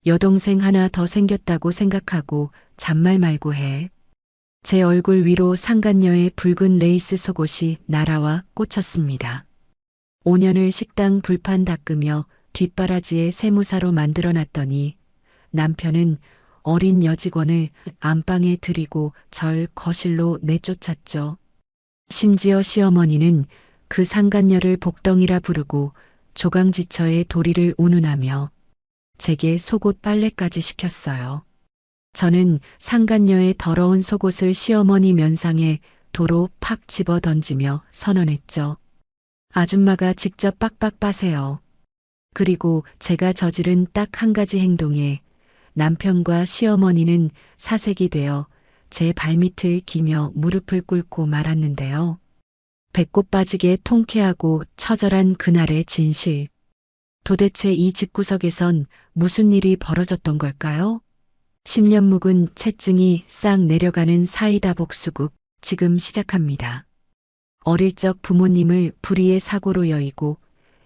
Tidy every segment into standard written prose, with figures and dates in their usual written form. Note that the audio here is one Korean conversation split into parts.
여동생 하나 더 생겼다고 생각하고 잔말 말고 해. 제 얼굴 위로 상간녀의 붉은 레이스 속옷이 날아와 꽂혔습니다. 5년을 식당 불판 닦으며 뒷바라지에 세무사로 만들어놨더니 남편은 어린 여직원을 안방에 들이고 절 거실로 내쫓았죠. 심지어 시어머니는 그 상간녀를 복덩이라 부르고 조강지처에 도리를 운운하며 제게 속옷 빨래까지 시켰어요. 저는 상간녀의 더러운 속옷을 시어머니 면상에 도로 팍 집어 던지며 선언했죠. 아줌마가 직접 빡빡 빠세요. 그리고 제가 저지른 딱 한 가지 행동에 남편과 시어머니는 사색이 되어 제 발밑을 기며 무릎을 꿇고 말았는데요. 배꼽 빠지게 통쾌하고 처절한 그날의 진실. 도대체 이 집구석에선 무슨 일이 벌어졌던 걸까요? 10년 묵은 채증이 싹 내려가는 사이다 복수극 지금 시작합니다. 어릴 적 부모님을 불의의 사고로 여의고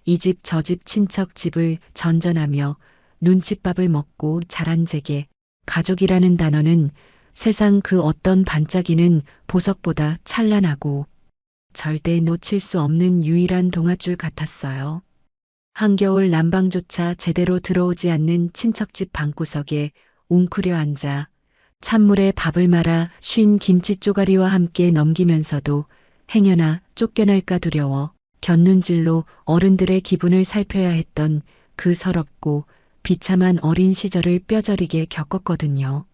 이 집 저 집 친척 집을 전전하며 눈칫밥을 먹고 자란 제게 가족이라는 단어는 세상 그 어떤 반짝이는 보석보다 찬란하고 절대 놓칠 수 없는 유일한 동아줄 같았어요. 한겨울 난방조차 제대로 들어오지 않는 친척집 방구석에 웅크려 앉아 찬물에 밥을 말아 쉰 김치 쪼가리와 함께 넘기면서도 행여나 쫓겨날까 두려워 곁눈질로 어른들의 기분을 살펴야 했던 그 서럽고 비참한 어린 시절을 뼈저리게 겪었거든요.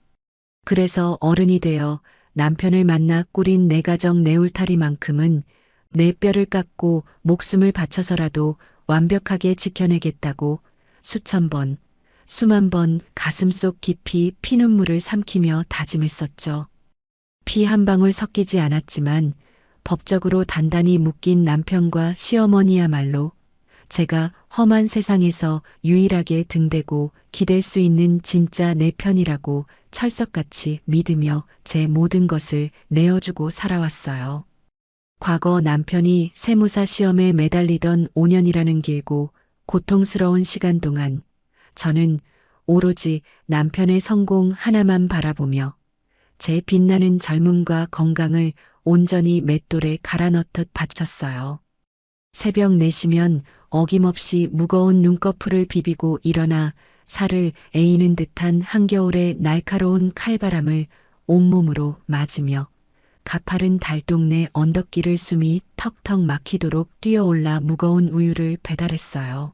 그래서 어른이 되어 남편을 만나 꾸린 내 가정 내 울타리만큼은 내 뼈를 깎고 목숨을 바쳐서라도 완벽하게 지켜내겠다고 수천 번, 수만 번 가슴속 깊이 피눈물을 삼키며 다짐했었죠. 피 한 방울 섞이지 않았지만 법적으로 단단히 묶인 남편과 시어머니야말로 제가 험한 세상에서 유일하게 등대고 기댈 수 있는 진짜 내 편이라고 철석같이 믿으며 제 모든 것을 내어주고 살아왔어요. 과거 남편이 세무사 시험에 매달리던 5년이라는 길고 고통스러운 시간 동안 저는 오로지 남편의 성공 하나만 바라보며 제 빛나는 젊음과 건강을 온전히 맷돌에 갈아 넣듯 바쳤어요. 새벽 4시면 어김없이 무거운 눈꺼풀을 비비고 일어나 살을 에이는 듯한 한겨울의 날카로운 칼바람을 온몸으로 맞으며 가파른 달동네 언덕길을 숨이 턱턱 막히도록 뛰어올라 무거운 우유를 배달했어요.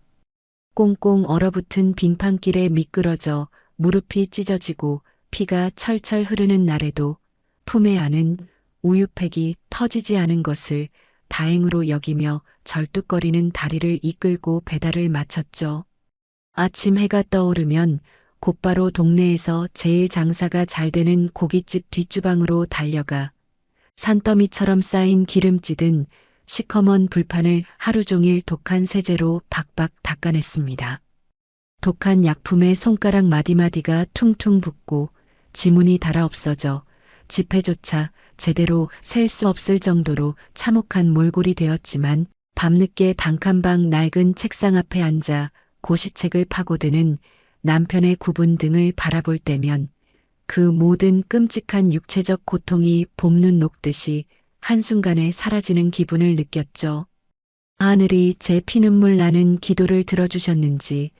꽁꽁 얼어붙은 빙판길에 미끄러져 무릎이 찢어지고 피가 철철 흐르는 날에도 품에 안은 우유팩이 터지지 않은 것을 다행으로 여기며 절뚝거리는 다리를 이끌고 배달을 마쳤죠. 아침 해가 떠오르면 곧바로 동네에서 제일 장사가 잘 되는 고깃집 뒷주방으로 달려가 산더미처럼 쌓인 기름찌든 시커먼 불판을 하루 종일 독한 세제로 박박 닦아냈습니다. 독한 약품에 손가락 마디마디가 퉁퉁 붓고 지문이 달아 없어져 지폐조차 제대로 셀 수 없을 정도로 참혹한 몰골이 되었지만 밤늦게 단칸방 낡은 책상 앞에 앉아 고시책을 파고드는 남편의 굽은 등을 바라볼 때면 그 모든 끔찍한 육체적 고통이 봄눈 녹듯이 한순간에 사라지는 기분을 느꼈죠. 하늘이 제 피눈물 나는 기도를 들어주셨는지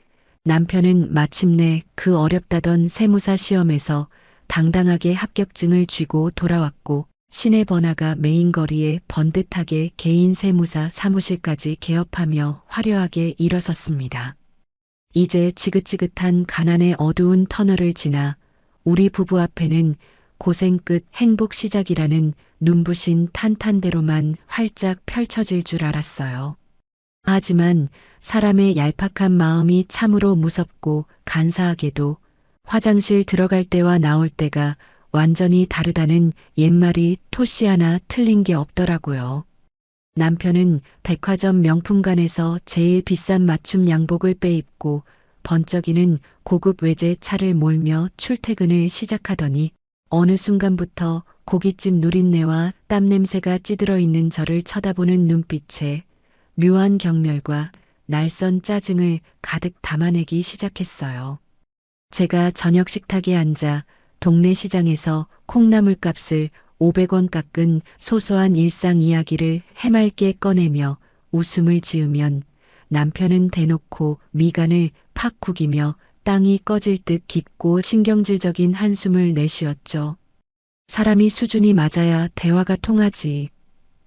남편은 마침내 그 어렵다던 세무사 시험에서 당당하게 합격증을 쥐고 돌아왔고 시내 번화가 메인 거리에 번듯하게 개인 세무사 사무실까지 개업하며 화려하게 일어섰습니다. 이제 지긋지긋한 가난의 어두운 터널을 지나 우리 부부 앞에는 고생 끝 행복 시작이라는 눈부신 탄탄대로만 활짝 펼쳐질 줄 알았어요. 하지만 사람의 얄팍한 마음이 참으로 무섭고 간사하게도 화장실 들어갈 때와 나올 때가 완전히 다르다는 옛말이 토시 하나 틀린 게 없더라고요. 남편은 백화점 명품관에서 제일 비싼 맞춤 양복을 빼입고 번쩍이는 고급 외제 차를 몰며 출퇴근을 시작하더니 어느 순간부터 고깃집 누린내와 땀 냄새가 찌들어 있는 저를 쳐다보는 눈빛에 묘한 경멸과 날선 짜증을 가득 담아내기 시작했어요. 제가 저녁 식탁에 앉아 동네 시장에서 콩나물 값을 500원 깎은 소소한 일상 이야기를 해맑게 꺼내며 웃음을 지으면 남편은 대놓고 미간을 팍 구기며 땅이 꺼질 듯 깊고 신경질적인 한숨을 내쉬었죠. 사람이 수준이 맞아야 대화가 통하지.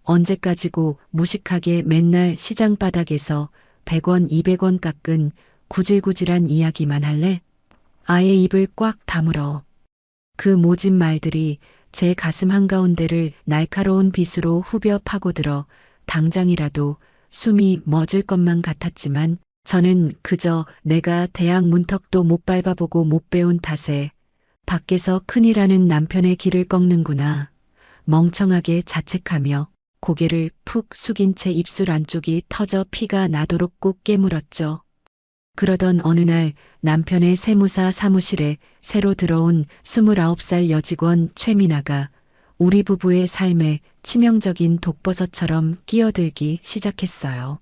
언제까지고 무식하게 맨날 시장 바닥에서 100원, 200원 깎은 구질구질한 이야기만 할래? 아예 입을 꽉 다물어. 그 모진 말들이 제 가슴 한가운데를 날카로운 빗으로 후벼 파고들어 당장이라도 숨이 멎을 것만 같았지만 저는 그저 내가 대학 문턱도 못 밟아보고 못 배운 탓에 밖에서 큰일하는 남편의 길을 꺾는구나. 멍청하게 자책하며 고개를 푹 숙인 채 입술 안쪽이 터져 피가 나도록 꾹 깨물었죠. 그러던 어느 날 남편의 세무사 사무실에 새로 들어온 29살 여직원 최미나가 우리 부부의 삶에 치명적인 독버섯처럼 끼어들기 시작했어요.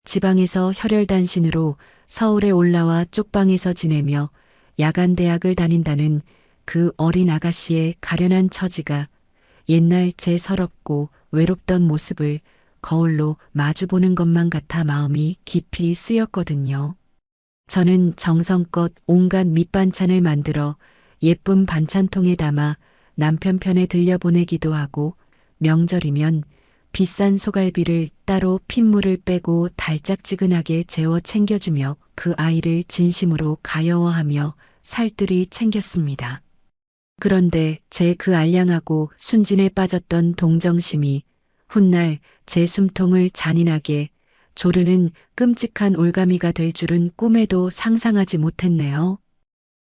지방에서 혈혈단신으로 서울에 올라와 쪽방에서 지내며 야간 대학을 다닌다는 그 어린 아가씨의 가련한 처지가 옛날 제 서럽고 외롭던 모습을 거울로 마주보는 것만 같아 마음이 깊이 쓰였거든요. 저는 정성껏 온갖 밑반찬을 만들어 예쁜 반찬통에 담아 남편 편에 들려보내기도 하고 명절이면 비싼 소갈비를 따로 핏물을 빼고 달짝지근하게 재워 챙겨주며 그 아이를 진심으로 가여워하며 살뜰히 챙겼습니다. 그런데 제 그 알량하고 순진에 빠졌던 동정심이 훗날 제 숨통을 잔인하게 조르는 끔찍한 올가미가 될 줄은 꿈에도 상상하지 못했네요.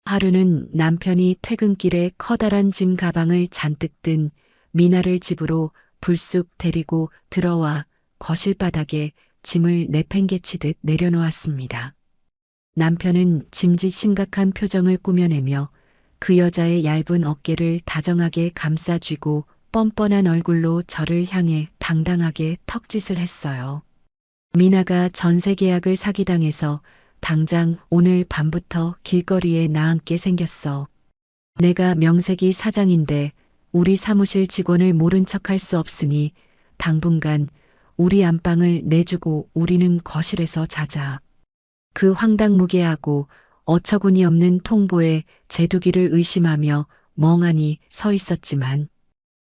하루는 남편이 퇴근길에 커다란 짐 가방을 잔뜩 든 미나를 집으로 불쑥 데리고 들어와 거실 바닥에 짐을 내팽개치듯 내려놓았습니다. 남편은 짐짓 심각한 표정을 꾸며내며 그 여자의 얇은 어깨를 다정하게 감싸쥐고 뻔뻔한 얼굴로 저를 향해 당당하게 턱짓을 했어요. 미나가 전세 계약을 사기당해서 당장 오늘 밤부터 길거리에 나앉게 생겼어. 내가 명색이 사장인데 우리 사무실 직원을 모른 척할 수 없으니 당분간 우리 안방을 내주고 우리는 거실에서 자자. 그 황당무계하고 어처구니 없는 통보에 제두기를 의심하며 멍하니 서 있었지만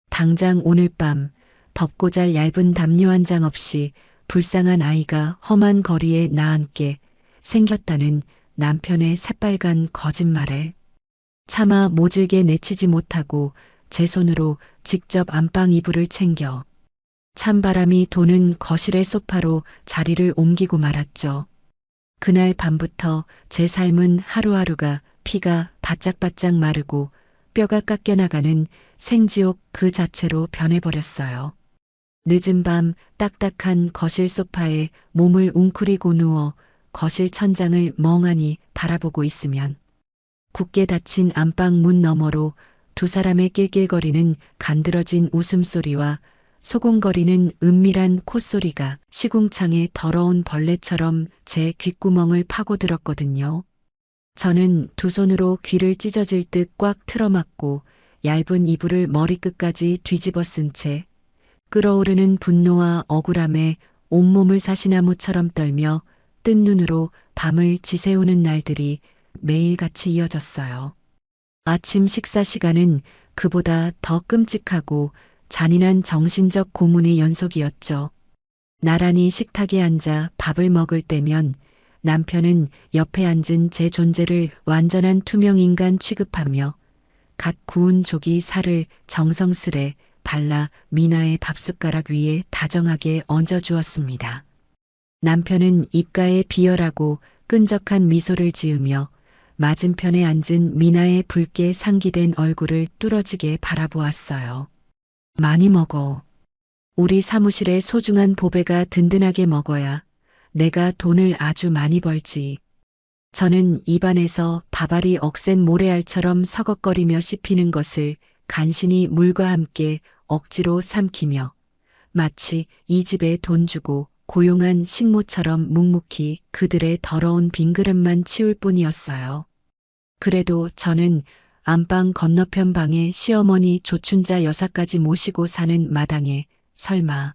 당장 오늘 밤 덮고 잘 얇은 담요 한 장 없이 불쌍한 아이가 험한 거리에 나앉게 생겼다는 남편의 새빨간 거짓말에 차마 모질게 내치지 못하고 제 손으로 직접 안방 이불을 챙겨 찬바람이 도는 거실의 소파로 자리를 옮기고 말았죠. 그날 밤부터 제 삶은 하루하루가 피가 바짝바짝 마르고 뼈가 깎여나가는 생지옥 그 자체로 변해버렸어요. 늦은 밤 딱딱한 거실 소파에 몸을 웅크리고 누워 거실 천장을 멍하니 바라보고 있으면 굳게 닫힌 안방 문 너머로 두 사람의 낄낄거리는 간드러진 웃음소리와 소곤거리는 은밀한 콧소리가 시궁창에 더러운 벌레처럼 제 귓구멍을 파고들었거든요. 저는 두 손으로 귀를 찢어질 듯 꽉 틀어막고 얇은 이불을 머리끝까지 뒤집어 쓴 채 끓어오르는 분노와 억울함에 온몸을 사시나무처럼 떨며 뜬 눈으로 밤을 지새우는 날들이 매일같이 이어졌어요. 아침 식사 시간은 그보다 더 끔찍하고 잔인한 정신적 고문의 연속이었죠. 나란히 식탁에 앉아 밥을 먹을 때면 남편은 옆에 앉은 제 존재를 완전한 투명 인간 취급하며 갓 구운 조기 살을 정성스레 발라 미나의 밥숟가락 위에 다정하게 얹어주었습니다. 남편은 입가에 비열하고 끈적한 미소를 지으며 맞은편에 앉은 미나의 붉게 상기된 얼굴을 뚫어지게 바라보았어요. 많이 먹어. 우리 사무실의 소중한 보배가 든든하게 먹어야 내가 돈을 아주 많이 벌지. 저는 입안에서 밥알이 억센 모래알처럼 서걱거리며 씹히는 것을 간신히 물과 함께 억지로 삼키며 마치 이 집에 돈 주고 고용한 식모처럼 묵묵히 그들의 더러운 빈 그릇만 치울 뿐이었어요. 그래도 저는 안방 건너편 방에 시어머니 조춘자 여사까지 모시고 사는 마당에 설마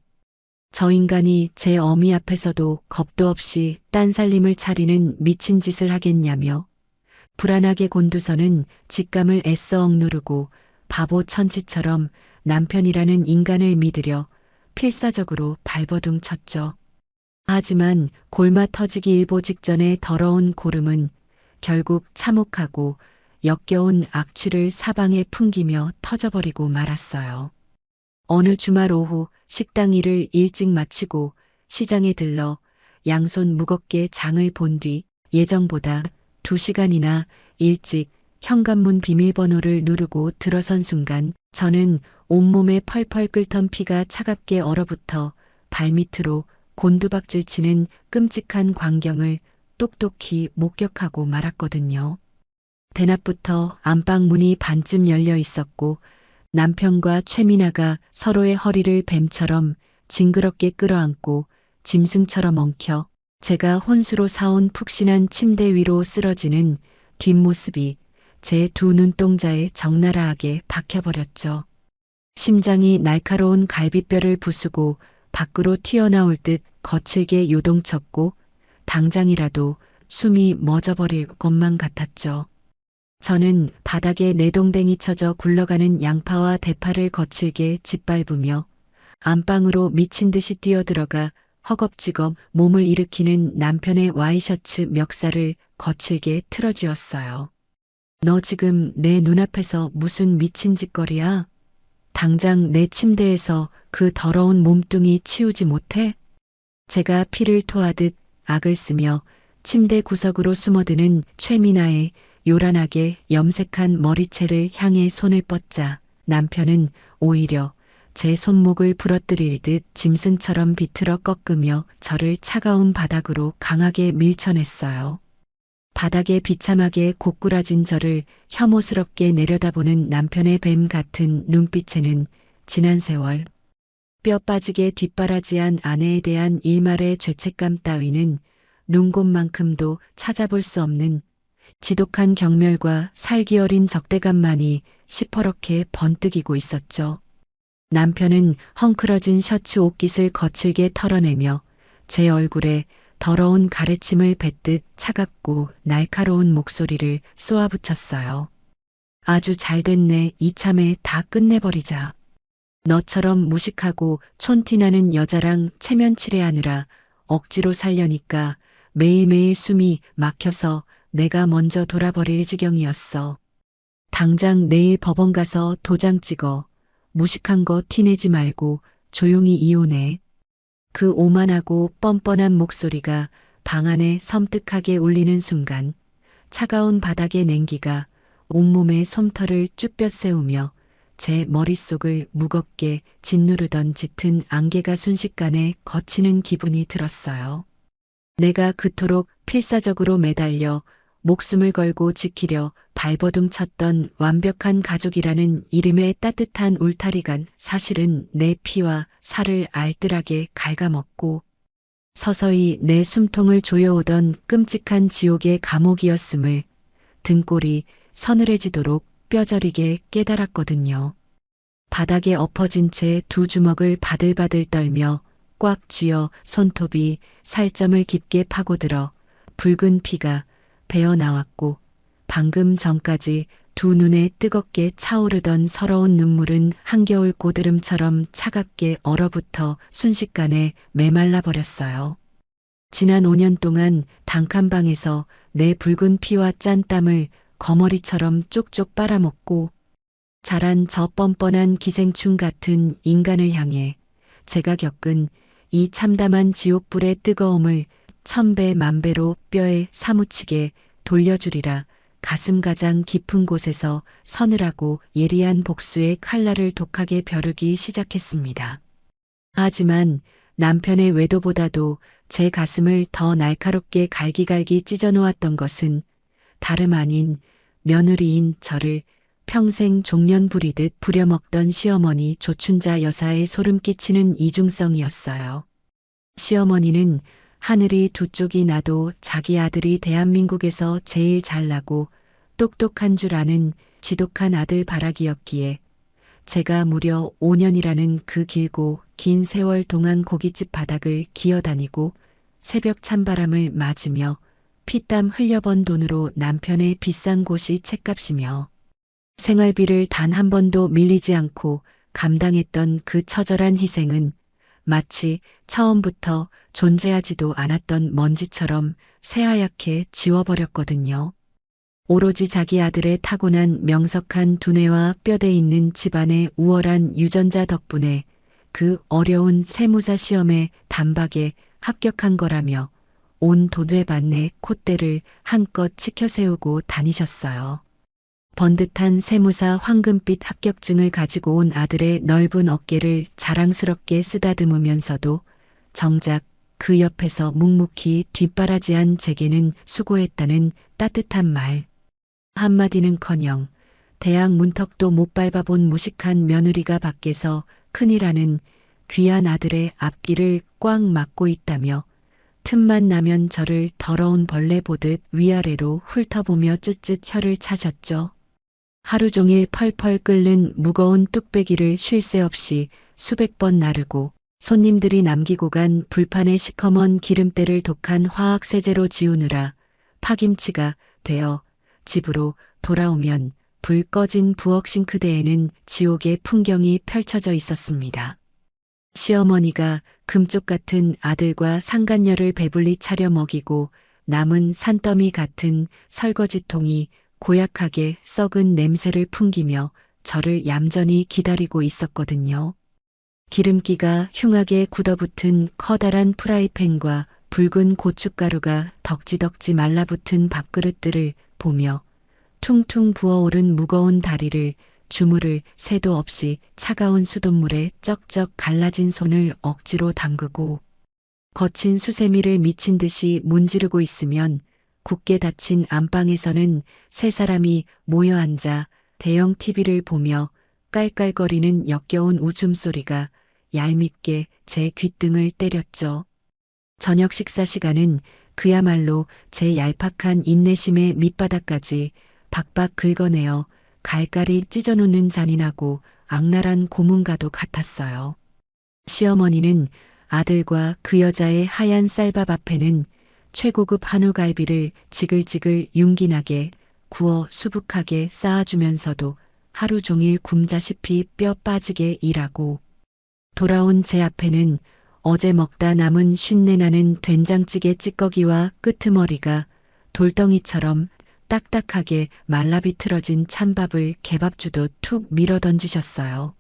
저 인간이 제 어미 앞에서도 겁도 없이 딴 살림을 차리는 미친 짓을 하겠냐며 불안하게 곤두서는 직감을 애써 억누르고 바보 천치처럼 남편이라는 인간을 믿으려 필사적으로 발버둥 쳤죠. 하지만 골마 터지기 일보 직전의 더러운 고름은 결국 참혹하고 역겨운 악취를 사방에 풍기며 터져버리고 말았어요. 어느 주말 오후 식당 일을 일찍 마치고 시장에 들러 양손 무겁게 장을 본 뒤 예정보다 2시간이나 일찍 현관문 비밀번호를 누르고 들어선 순간 저는 온몸에 펄펄 끓던 피가 차갑게 얼어붙어 발밑으로 곤두박질 치는 끔찍한 광경을 똑똑히 목격하고 말았거든요. 대낮부터 안방 문이 반쯤 열려 있었고 남편과 최미나가 서로의 허리를 뱀처럼 징그럽게 끌어안고 짐승처럼 엉켜 제가 혼수로 사온 푹신한 침대 위로 쓰러지는 뒷모습이 제 두 눈동자에 적나라하게 박혀버렸죠. 심장이 날카로운 갈비뼈를 부수고 밖으로 튀어나올 듯 거칠게 요동쳤고 당장이라도 숨이 멎어버릴 것만 같았죠. 저는 바닥에 내동댕이 쳐져 굴러가는 양파와 대파를 거칠게 짓밟으며 안방으로 미친 듯이 뛰어들어가 허겁지겁 몸을 일으키는 남편의 와이셔츠 멱살을 거칠게 틀어쥐었어요. 너 지금 내 눈앞에서 무슨 미친 짓거리야? 당장 내 침대에서 그 더러운 몸뚱이 치우지 못해? 제가 피를 토하듯 악을 쓰며 침대 구석으로 숨어드는 최미나의 요란하게 염색한 머리채를 향해 손을 뻗자 남편은 오히려 제 손목을 부러뜨릴 듯 짐승처럼 비틀어 꺾으며 저를 차가운 바닥으로 강하게 밀쳐냈어요. 바닥에 비참하게 고꾸라진 저를 혐오스럽게 내려다보는 남편의 뱀 같은 눈빛에는 지난 세월 뼈 빠지게 뒷바라지한 아내에 대한 일말의 죄책감 따위는 눈곱만큼도 찾아볼 수 없는 지독한 경멸과 살기 어린 적대감만이 시퍼렇게 번뜩이고 있었죠. 남편은 헝클어진 셔츠 옷깃을 거칠게 털어내며 제 얼굴에 더러운 가래침을 뱉듯 차갑고 날카로운 목소리를 쏘아붙였어요. 아주 잘됐네. 이참에 다 끝내버리자. 너처럼 무식하고 촌티나는 여자랑 체면치레하느라 억지로 살려니까 매일매일 숨이 막혀서 내가 먼저 돌아버릴 지경이었어. 당장 내일 법원 가서 도장 찍어. 무식한 거 티내지 말고 조용히 이혼해. 그 오만하고 뻔뻔한 목소리가 방 안에 섬뜩하게 울리는 순간 차가운 바닥의 냉기가 온몸의 솜털을 쭈뼛 세우며 제 머릿속을 무겁게 짓누르던 짙은 안개가 순식간에 거치는 기분이 들었어요. 내가 그토록 필사적으로 매달려 목숨을 걸고 지키려 발버둥 쳤던 완벽한 가족이라는 이름의 따뜻한 울타리가 사실은 내 피와 살을 알뜰하게 갉아먹고 서서히 내 숨통을 조여오던 끔찍한 지옥의 감옥이었음을 등골이 서늘해지도록 뼈저리게 깨달았거든요. 바닥에 엎어진 채 두 주먹을 바들바들 떨며 꽉 쥐어 손톱이 살점을 깊게 파고들어 붉은 피가 배어 나왔고 방금 전까지 두 눈에 뜨겁게 차오르던 서러운 눈물은 한겨울 고드름처럼 차갑게 얼어붙어 순식간에 메말라 버렸어요. 지난 5년 동안 단칸방에서 내 붉은 피와 짠 땀을 거머리처럼 쪽쪽 빨아먹고 자란 저 뻔뻔한 기생충 같은 인간을 향해 제가 겪은 이 참담한 지옥불의 뜨거움을 1000배 만배로 뼈에 사무치게 돌려주리라 가슴 가장 깊은 곳에서 서늘하고 예리한 복수의 칼날을 독하게 벼르기 시작했습니다. 하지만 남편의 외도보다도 제 가슴을 더 날카롭게 갈기갈기 찢어놓았던 것은 다름 아닌 며느리인 저를 평생 종년 부리듯 부려먹던 시어머니 조춘자 여사의 소름 끼치는 이중성이었어요. 시어머니는 하늘이 두 쪽이 나도 자기 아들이 대한민국에서 제일 잘나고 똑똑한 줄 아는 지독한 아들 바라기였기에 제가 무려 5년이라는 그 길고 긴 세월 동안 고깃집 바닥을 기어다니고 새벽 찬바람을 맞으며 피땀 흘려번 돈으로 남편의 비싼 고시 책값이며 생활비를 단 한 번도 밀리지 않고 감당했던 그 처절한 희생은 마치 처음부터 존재하지도 않았던 먼지처럼 새하얗게 지워버렸거든요. 오로지 자기 아들의 타고난 명석한 두뇌와 뼈대 있는 집안의 우월한 유전자 덕분에 그 어려운 세무사 시험에 단박에 합격한 거라며 온 도뇌반의 콧대를 한껏 치켜세우고 다니셨어요. 번듯한 세무사 황금빛 합격증을 가지고 온 아들의 넓은 어깨를 자랑스럽게 쓰다듬으면서도 정작 그 옆에서 묵묵히 뒷바라지한 제게는 수고했다는 따뜻한 말 한마디는커녕 대학 문턱도 못 밟아본 무식한 며느리가 밖에서 큰일하는 귀한 아들의 앞길을 꽉 막고 있다며 틈만 나면 저를 더러운 벌레 보듯 위아래로 훑어보며 쯧쯧 혀를 차셨죠. 하루 종일 펄펄 끓는 무거운 뚝배기를 쉴 새 없이 수백 번 나르고 손님들이 남기고 간 불판의 시커먼 기름때를 독한 화학세제로 지우느라 파김치가 되어 집으로 돌아오면 불 꺼진 부엌 싱크대에는 지옥의 풍경이 펼쳐져 있었습니다. 시어머니가 금쪽 같은 아들과 상간녀를 배불리 차려 먹이고 남은 산더미 같은 설거지통이 고약하게 썩은 냄새를 풍기며 저를 얌전히 기다리고 있었거든요. 기름기가 흉하게 굳어붙은 커다란 프라이팬과 붉은 고춧가루가 덕지덕지 말라붙은 밥그릇들을 보며 퉁퉁 부어오른 무거운 다리를 주무를 새도 없이 차가운 수돗물에 쩍쩍 갈라진 손을 억지로 담그고 거친 수세미를 미친 듯이 문지르고 있으면 굳게 닫힌 안방에서는 세 사람이 모여 앉아 대형 TV를 보며 깔깔거리는 역겨운 웃음소리가 얄밉게 제 귓등을 때렸죠. 저녁 식사 시간은 그야말로 제 얄팍한 인내심의 밑바닥까지 박박 긁어내어 갈갈이 찢어놓는 잔인하고 악랄한 고문과도 같았어요. 시어머니는 아들과 그 여자의 하얀 쌀밥 앞에는 최고급 한우갈비를 지글지글 윤기나게 구워 수북하게 쌓아주면서도 하루 종일 굶자시피 뼈 빠지게 일하고 돌아온 제 앞에는 어제 먹다 남은 쉰내나는 된장찌개 찌꺼기와 끄트머리가 돌덩이처럼 딱딱하게 말라비틀어진 찬밥을 개밥주도 툭 밀어 던지셨어요.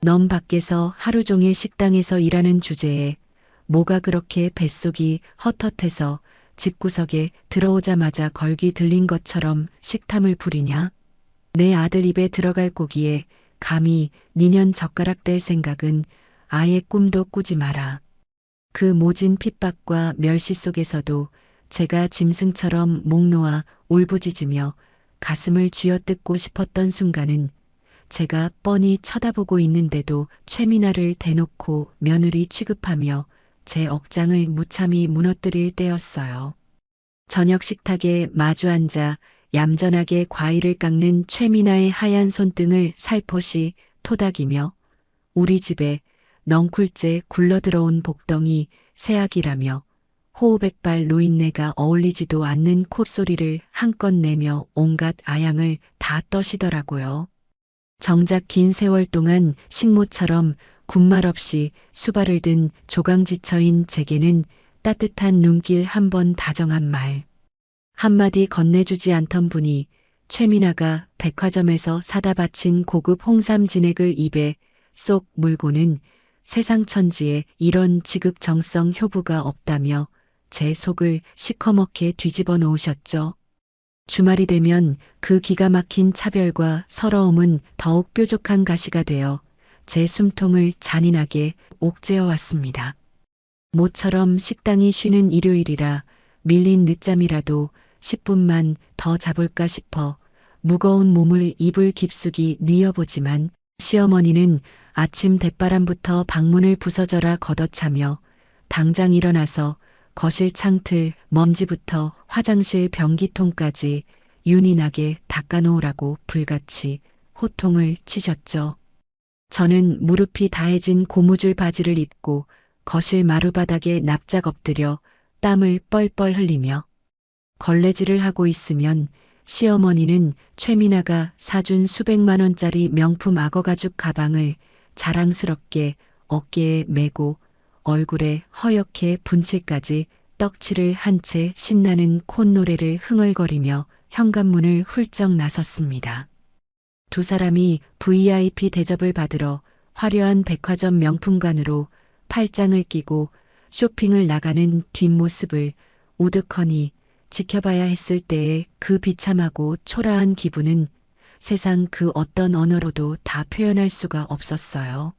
넌 밖에서 하루 종일 식당에서 일하는 주제에 뭐가 그렇게 뱃속이 헛헛해서 집구석에 들어오자마자 걸기 들린 것처럼 식탐을 부리냐? 내 아들 입에 들어갈 고기에 감히 니년 젓가락 댈 생각은 아예 꿈도 꾸지 마라. 그 모진 핍박과 멸시 속에서도 제가 짐승처럼 목 놓아 울부짖으며 가슴을 쥐어뜯고 싶었던 순간은 제가 뻔히 쳐다보고 있는데도 최미나를 대놓고 며느리 취급하며 제 억장을 무참히 무너뜨릴 때였어요. 저녁 식탁에 마주 앉아 얌전하게 과일을 깎는 최미나의 하얀 손등을 살포시 토닥이며 우리 집에 넝쿨째 굴러들어온 복덩이 새아기라며 호우백발 노인네가 어울리지도 않는 콧소리를 한껏 내며 온갖 아양을 다 떠시더라고요. 정작 긴 세월 동안 식모처럼 군말 없이 수발을 든 조강지처인 제게는 따뜻한 눈길 한 번 다정한 말 한마디 건네주지 않던 분이 최미나가 백화점에서 사다 바친 고급 홍삼 진액을 입에 쏙 물고는 세상 천지에 이런 지극정성 효부가 없다며 제 속을 시커멓게 뒤집어 놓으셨죠. 주말이 되면 그 기가 막힌 차별과 서러움은 더욱 뾰족한 가시가 되어 제 숨통을 잔인하게 옥죄어 왔습니다. 모처럼 식당이 쉬는 일요일이라 밀린 늦잠이라도 10분만 더 자볼까 싶어 무거운 몸을 이불 깊숙이 뉘어보지만 시어머니는 아침 대바람부터 방문을 부서져라 걷어차며 당장 일어나서 거실 창틀 먼지부터 화장실 변기통까지 윤이 나게 닦아놓으라고 불같이 호통을 치셨죠. 저는 무릎이 다해진 고무줄 바지를 입고 거실 마루바닥에 납작 엎드려 땀을 뻘뻘 흘리며 걸레질을 하고 있으면 시어머니는 최미나가 사준 수백만 원짜리 명품 악어 가죽 가방을 자랑스럽게 어깨에 메고 얼굴에 허옇게 분칠까지 떡칠을 한 채 신나는 콧노래를 흥얼거리며 현관문을 훌쩍 나섰습니다. 두 사람이 VIP 대접을 받으러 화려한 백화점 명품관으로 팔짱을 끼고 쇼핑을 나가는 뒷모습을 우두커니 지켜봐야 했을 때의 그 비참하고 초라한 기분은 세상 그 어떤 언어로도 다 표현할 수가 없었어요.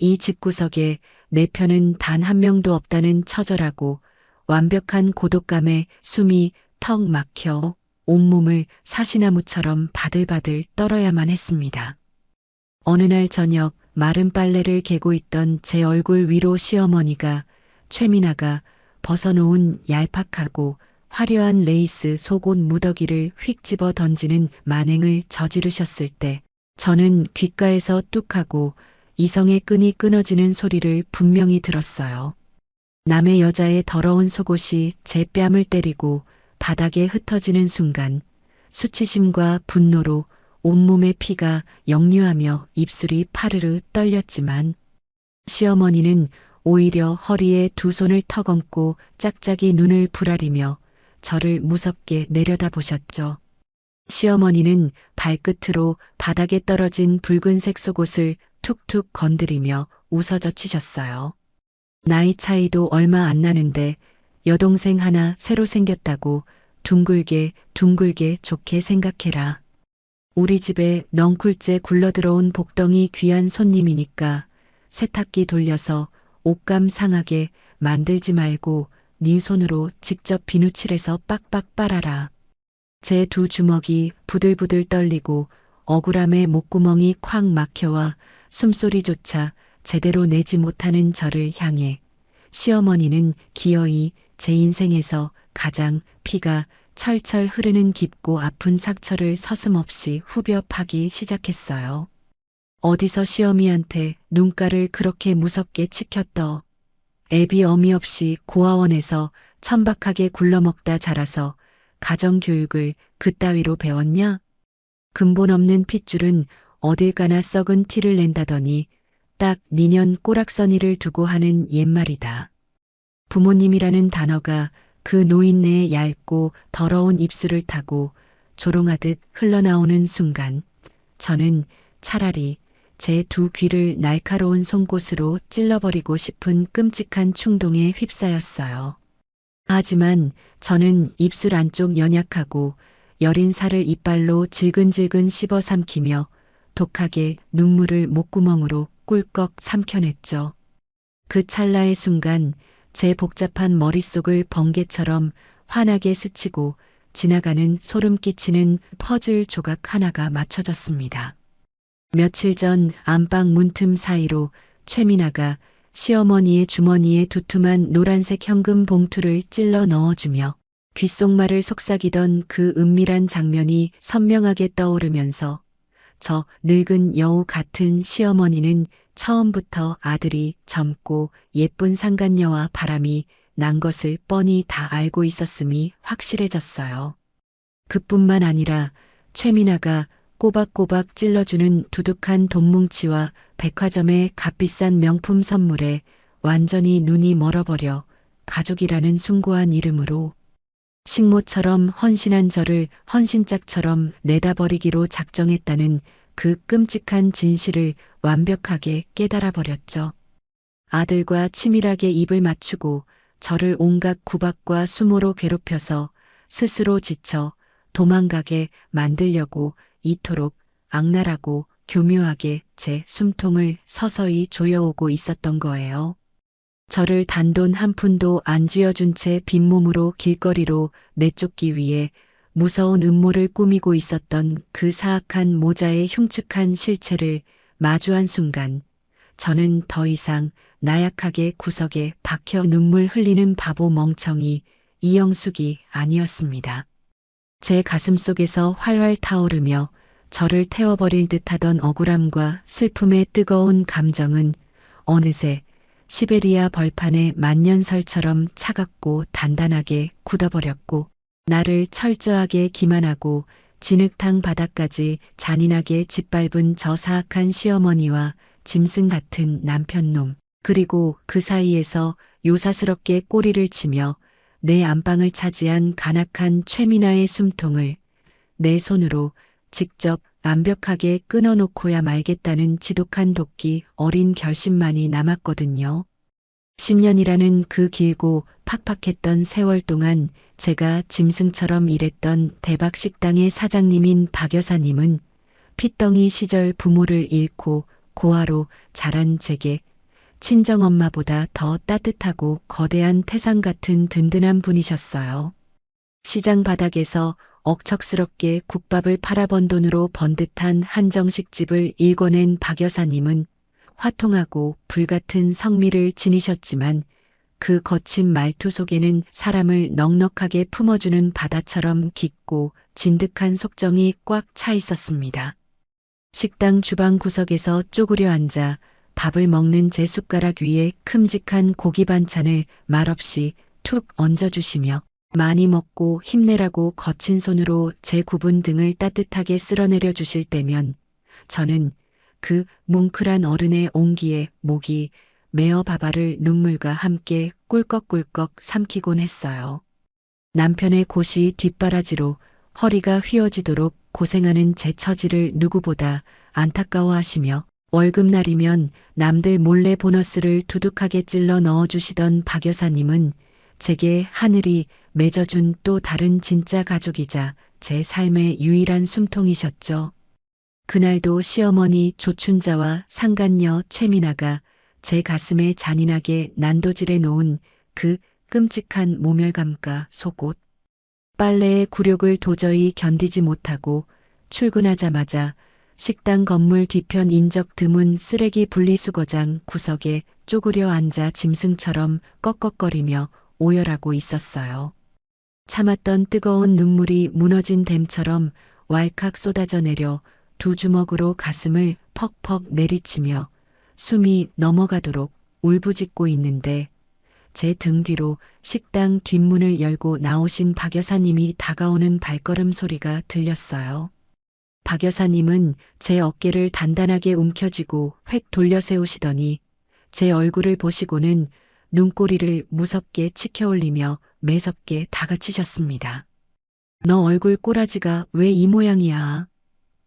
이 집구석에 내 편은 단 한 명도 없다는 처절하고 완벽한 고독감에 숨이 턱 막혀 온몸을 사시나무처럼 바들바들 떨어야만 했습니다. 어느 날 저녁 마른 빨래를 개고 있던 제 얼굴 위로 시어머니가 최미나가 벗어놓은 얄팍하고 화려한 레이스 속옷 무더기를 휙 집어 던지는 만행을 저지르셨을 때 저는 귓가에서 뚝하고 이성의 끈이 끊어지는 소리를 분명히 들었어요. 남의 여자의 더러운 속옷이 제 뺨을 때리고 바닥에 흩어지는 순간 수치심과 분노로 온몸의 피가 역류하며 입술이 파르르 떨렸지만 시어머니는 오히려 허리에 두 손을 터검고 짝짝이 눈을 부라리며 저를 무섭게 내려다보셨죠. 시어머니는 발끝으로 바닥에 떨어진 붉은색 속옷을 툭툭 건드리며 웃어젖히셨어요. 나이 차이도 얼마 안 나는데 여동생 하나 새로 생겼다고 둥글게 둥글게 좋게 생각해라. 우리 집에 넝쿨째 굴러들어온 복덩이 귀한 손님이니까 세탁기 돌려서 옷감 상하게 만들지 말고 네 손으로 직접 비누칠해서 빡빡 빨아라. 제 두 주먹이 부들부들 떨리고 억울함에 목구멍이 콱 막혀와 숨소리조차 제대로 내지 못하는 저를 향해 시어머니는 기어이 제 인생에서 가장 피가 철철 흐르는 깊고 아픈 상처를 서슴없이 후벼 파기 시작했어요. 어디서 시어미한테 눈가를 그렇게 무섭게 치켰더. 애비 어미 없이 고아원에서 천박하게 굴러먹다 자라서 가정교육을 그따위로 배웠냐? 근본 없는 핏줄은 어딜 가나 썩은 티를 낸다더니 딱 니년 꼬락서니를 두고 하는 옛말이다. 부모님이라는 단어가 그 노인네의 얇고 더러운 입술을 타고 조롱하듯 흘러나오는 순간 저는 차라리 제 두 귀를 날카로운 송곳으로 찔러버리고 싶은 끔찍한 충동에 휩싸였어요. 하지만 저는 입술 안쪽 연약하고 여린 살을 이빨로 질근질근 씹어 삼키며 독하게 눈물을 목구멍으로 꿀꺽 삼켜냈죠. 그 찰나의 순간 제 복잡한 머릿속을 번개처럼 환하게 스치고 지나가는 소름 끼치는 퍼즐 조각 하나가 맞춰졌습니다. 며칠 전 안방 문틈 사이로 최미나가 시어머니의 주머니에 두툼한 노란색 현금 봉투를 찔러 넣어주며 귓속말을 속삭이던 그 은밀한 장면이 선명하게 떠오르면서 저 늙은 여우 같은 시어머니는 처음부터 아들이 젊고 예쁜 상간녀와 바람이 난 것을 뻔히 다 알고 있었음이 확실해졌어요. 그뿐만 아니라 최미나가 꼬박꼬박 찔러주는 두둑한 돈뭉치와 백화점의 값비싼 명품 선물에 완전히 눈이 멀어버려 가족이라는 숭고한 이름으로 식모처럼 헌신한 저를 헌신짝처럼 내다버리기로 작정했다는 그 끔찍한 진실을 완벽하게 깨달아 버렸죠. 아들과 치밀하게 입을 맞추고 저를 온갖 구박과 수모로 괴롭혀서 스스로 지쳐 도망가게 만들려고 이토록 악랄하고 교묘하게 제 숨통을 서서히 조여오고 있었던 거예요. 저를 단돈 한 푼도 안 쥐어준 채 빈몸으로 길거리로 내쫓기 위해 무서운 음모를 꾸미고 있었던 그 사악한 모자의 흉측한 실체를 마주한 순간 저는 더 이상 나약하게 구석에 박혀 눈물 흘리는 바보 멍청이 이영숙이 아니었습니다. 제 가슴 속에서 활활 타오르며 저를 태워버릴 듯하던 억울함과 슬픔의 뜨거운 감정은 어느새 시베리아 벌판의 만년설처럼 차갑고 단단하게 굳어버렸고, 나를 철저하게 기만하고 진흙탕 바닥까지 잔인하게 짓밟은 저 사악한 시어머니와 짐승 같은 남편놈, 그리고 그 사이에서 요사스럽게 꼬리를 치며 내 안방을 차지한 간악한 최미나의 숨통을 내 손으로 직접 완벽하게 끊어놓고야 말겠다는 지독한 도끼 어린 결심만이 남았거든요. 10년이라는 그 길고 팍팍했던 세월 동안 제가 짐승처럼 일했던 대박 식당의 사장님인 박 여사님은 핏덩이 시절 부모를 잃고 고아로 자란 제게 친정엄마보다 더 따뜻하고 거대한 태산 같은 든든한 분이셨어요. 시장 바닥에서 억척스럽게 국밥을 팔아번 돈으로 번듯한 한정식집을 일궈낸 박 여사님은 화통하고 불같은 성미를 지니셨지만 그 거친 말투 속에는 사람을 넉넉하게 품어주는 바다처럼 깊고 진득한 속정이 꽉 차 있었습니다. 식당 주방 구석에서 쪼그려 앉아 밥을 먹는 제 숟가락 위에 큼직한 고기 반찬을 말없이 툭 얹어주시며 많이 먹고 힘내라고 거친 손으로 제 굽은 등을 따뜻하게 쓸어내려 주실 때면 저는 그 뭉클한 어른의 온기에 목이 메어 바바를 눈물과 함께 꿀꺽꿀꺽 삼키곤 했어요. 남편의 고시 뒷바라지로 허리가 휘어지도록 고생하는 제 처지를 누구보다 안타까워하시며 월급날이면 남들 몰래 보너스를 두둑하게 찔러 넣어주시던 박 여사님은 제게 하늘이 맺어준 또 다른 진짜 가족이자 제 삶의 유일한 숨통이셨죠. 그날도 시어머니 조춘자와 상간녀 최미나가 제 가슴에 잔인하게 난도질해 놓은 그 끔찍한 모멸감과 속옷, 빨래의 굴욕을 도저히 견디지 못하고 출근하자마자 식당 건물 뒤편 인적 드문 쓰레기 분리수거장 구석에 쪼그려 앉아 짐승처럼 꺽꺽거리며 오열하고 있었어요. 참았던 뜨거운 눈물이 무너진 댐처럼 왈칵 쏟아져 내려 두 주먹으로 가슴을 퍽퍽 내리치며 숨이 넘어가도록 울부짖고 있는데 제 등 뒤로 식당 뒷문을 열고 나오신 박 여사님이 다가오는 발걸음 소리가 들렸어요. 박 여사님은 제 어깨를 단단하게 움켜쥐고 획 돌려 세우시더니 제 얼굴을 보시고는 눈꼬리를 무섭게 치켜올리며 매섭게 다그치셨습니다. 너 얼굴 꼬라지가 왜 이 모양이야?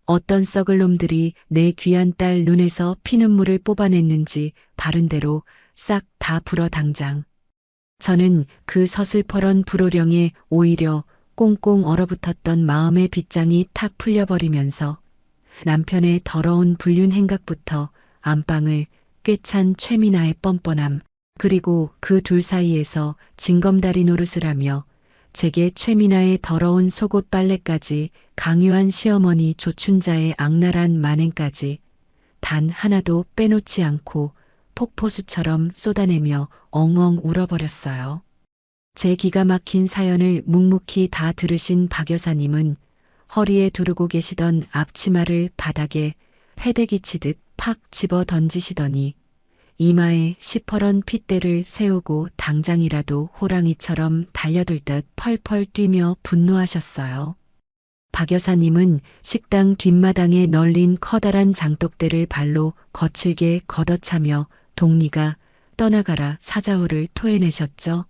어떤 썩을 놈들이 내 귀한 딸 눈에서 피눈물을 뽑아냈는지 바른대로 싹 다 불어 당장. 저는 그 서슬퍼런 불호령에 오히려 꽁꽁 얼어붙었던 마음의 빗장이 탁 풀려버리면서 남편의 더러운 불륜 행각부터 안방을 꿰찬 최미나의 뻔뻔함, 그리고 그 둘 사이에서 징검다리 노릇을 하며 제게 최미나의 더러운 속옷 빨래까지 강요한 시어머니 조춘자의 악랄한 만행까지 단 하나도 빼놓지 않고 폭포수처럼 쏟아내며 엉엉 울어버렸어요. 제 기가 막힌 사연을 묵묵히 다 들으신 박 여사님은 허리에 두르고 계시던 앞치마를 바닥에 패대기 치듯 팍 집어 던지시더니 이마에 시퍼런 핏대를 세우고 당장이라도 호랑이처럼 달려들 듯 펄펄 뛰며 분노하셨어요. 박 여사님은 식당 뒷마당에 널린 커다란 장독대를 발로 거칠게 걷어차며 동리가 떠나가라 사자후를 토해내셨죠.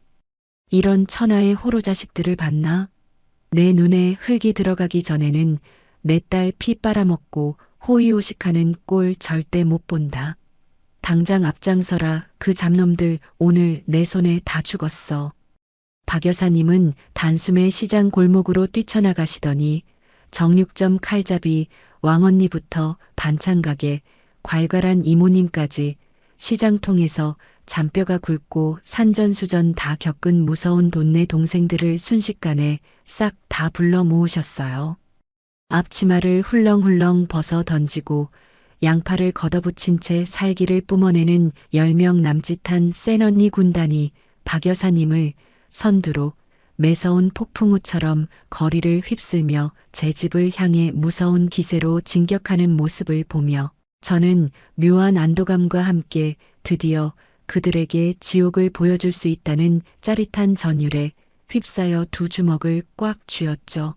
이런 천하의 호로 자식들을 봤나? 내 눈에 흙이 들어가기 전에는 내 딸 피 빨아먹고 호의호식하는 꼴 절대 못 본다. 당장 앞장서라. 그 잡놈들 오늘 내 손에 다 죽었어. 박 여사님은 단숨에 시장 골목으로 뛰쳐나가시더니 정육점 칼잡이 왕언니부터 반찬가게 괄괄한 이모님까지 시장통에서 잔뼈가 굵고 산전수전 다 겪은 무서운 돈내 동생들을 순식간에 싹 다 불러 모으셨어요. 앞치마를 훌렁훌렁 벗어 던지고 양팔을 걷어붙인 채 살기를 뿜어내는 10명 남짓한 센 언니 군단이 박 여사님을 선두로 매서운 폭풍우처럼 거리를 휩쓸며 제 집을 향해 무서운 기세로 진격하는 모습을 보며 저는 묘한 안도감과 함께 드디어 그들에게 지옥을 보여줄 수 있다는 짜릿한 전율에 휩싸여 두 주먹을 꽉 쥐었죠.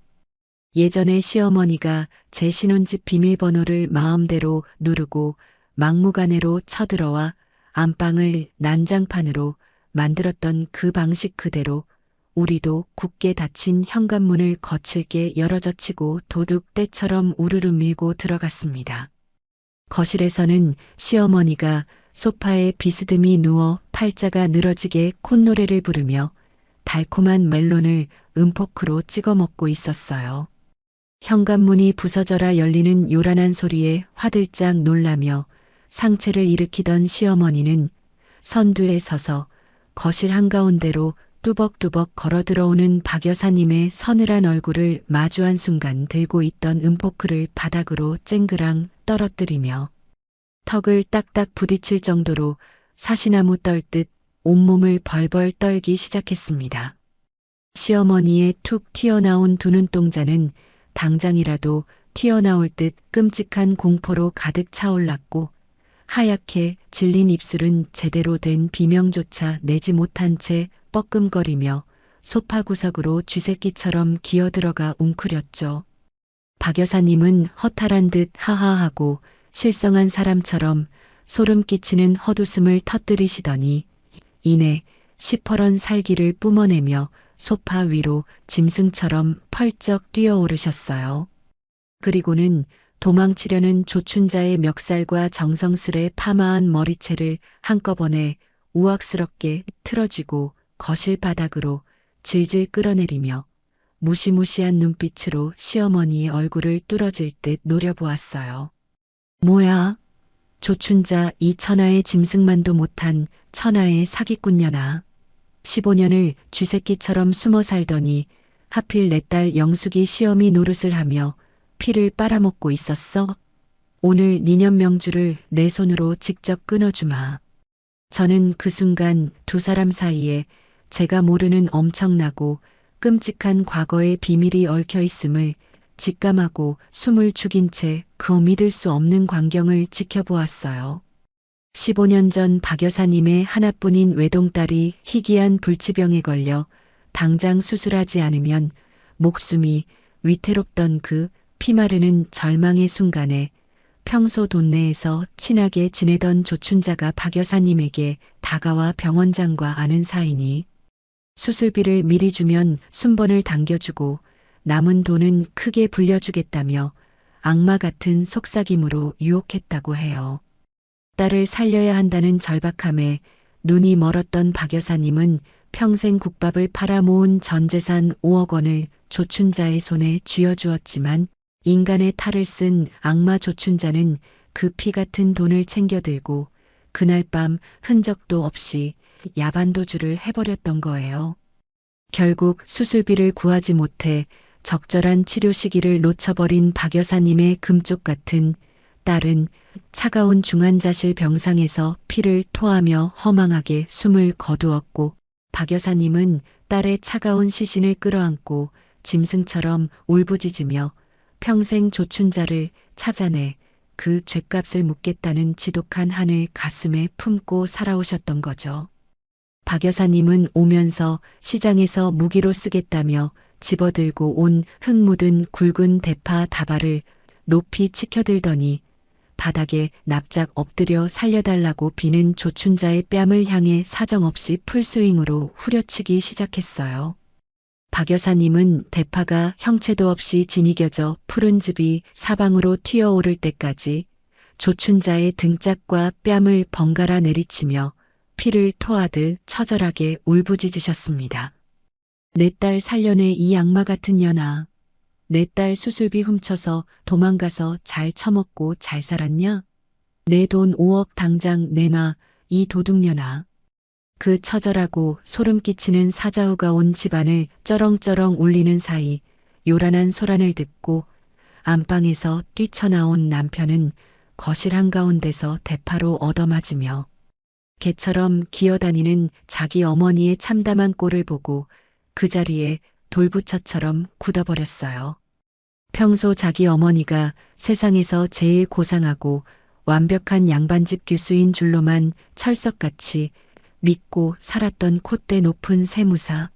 예전에 시어머니가 제 신혼집 비밀번호를 마음대로 누르고 막무가내로 쳐들어와 안방을 난장판으로 만들었던 그 방식 그대로 우리도 굳게 닫힌 현관문을 거칠게 열어젖히고 도둑떼처럼 우르르 밀고 들어갔습니다. 거실에서는 시어머니가 소파에 비스듬히 누워 팔자가 늘어지게 콧노래를 부르며 달콤한 멜론을 음포크로 찍어 먹고 있었어요. 현관문이 부서져라 열리는 요란한 소리에 화들짝 놀라며 상체를 일으키던 시어머니는 선두에 서서 거실 한가운데로 뚜벅뚜벅 걸어 들어오는 박 여사님의 서늘한 얼굴을 마주한 순간 들고 있던 음포크를 바닥으로 쨍그랑 떨어뜨리며 턱을 딱딱 부딪힐 정도로 사시나무 떨듯 온몸을 벌벌 떨기 시작했습니다. 시어머니의 툭 튀어나온 두 눈동자는 당장이라도 튀어나올 듯 끔찍한 공포로 가득 차올랐고 하얗게 질린 입술은 제대로 된 비명조차 내지 못한 채 뻐끔거리며 소파 구석으로 쥐새끼처럼 기어들어가 웅크렸죠. 박 여사님은 허탈한 듯 하하하고 실성한 사람처럼 소름 끼치는 헛웃음을 터뜨리시더니 이내 시퍼런 살기를 뿜어내며 소파 위로 짐승처럼 펄쩍 뛰어오르셨어요. 그리고는 도망치려는 조춘자의 멱살과 정성스레 파마한 머리채를 한꺼번에 우악스럽게 틀어쥐고 거실 바닥으로 질질 끌어내리며 무시무시한 눈빛으로 시어머니의 얼굴을 뚫어질 듯 노려보았어요. 뭐야? 조춘자 이 천하의 짐승만도 못한 천하의 사기꾼녀나. 15년을 쥐새끼처럼 숨어 살더니 하필 내 딸 영숙이 시어미 노릇을 하며 피를 빨아먹고 있었어. 오늘 니년 명주를 내 손으로 직접 끊어주마. 저는 그 순간 두 사람 사이에 제가 모르는 엄청나고 끔찍한 과거의 비밀이 얽혀 있음을 직감하고 숨을 죽인 채 그 믿을 수 없는 광경을 지켜보았어요. 15년 전 박 여사님의 하나뿐인 외동딸이 희귀한 불치병에 걸려 당장 수술하지 않으면 목숨이 위태롭던 그 피마르는 절망의 순간에 평소 동네에서 친하게 지내던 조춘자가 박 여사님에게 다가와 병원장과 아는 사이니 수술비를 미리 주면 순번을 당겨주고 남은 돈은 크게 불려주겠다며 악마 같은 속삭임으로 유혹했다고 해요. 딸을 살려야 한다는 절박함에 눈이 멀었던 박 여사님은 평생 국밥을 팔아 모은 전 재산 5억 원을 조춘자의 손에 쥐어주었지만 인간의 탈을 쓴 악마 조춘자는 그 피 같은 돈을 챙겨들고 그날 밤 흔적도 없이 야반도주를 해버렸던 거예요. 결국 수술비를 구하지 못해 적절한 치료 시기를 놓쳐버린 박 여사님의 금쪽 같은 딸은 차가운 중환자실 병상에서 피를 토하며 허망하게 숨을 거두었고 박 여사님은 딸의 차가운 시신을 끌어안고 짐승처럼 울부짖으며 평생 조춘자를 찾아내 그 죗값을 묻겠다는 지독한 한을 가슴에 품고 살아오셨던 거죠. 박 여사님은 오면서 시장에서 무기로 쓰겠다며 집어들고 온 흙 묻은 굵은 대파 다발을 높이 치켜들더니 바닥에 납작 엎드려 살려달라고 비는 조춘자의 뺨을 향해 사정없이 풀스윙으로 후려치기 시작했어요. 박 여사님은 대파가 형체도 없이 지니겨져 푸른 즙이 사방으로 튀어오를 때까지 조춘자의 등짝과 뺨을 번갈아 내리치며 피를 토하듯 처절하게 울부짖으셨습니다. 내 딸 살려내 이 악마 같은 년아. 내 딸 수술비 훔쳐서 도망가서 잘 처먹고 잘 살았냐? 내 돈 5억 당장 내놔 이 도둑년아. 그 처절하고 소름 끼치는 사자후가 온 집안을 쩌렁쩌렁 울리는 사이 요란한 소란을 듣고 안방에서 뛰쳐나온 남편은 거실 한가운데서 대파로 얻어맞으며 개처럼 기어다니는 자기 어머니의 참담한 꼴을 보고 그 자리에 돌부처처럼 굳어버렸어요. 평소 자기 어머니가 세상에서 제일 고상하고 완벽한 양반집 교수인 줄로만 철석같이 믿고 살았던 콧대 높은 세무사.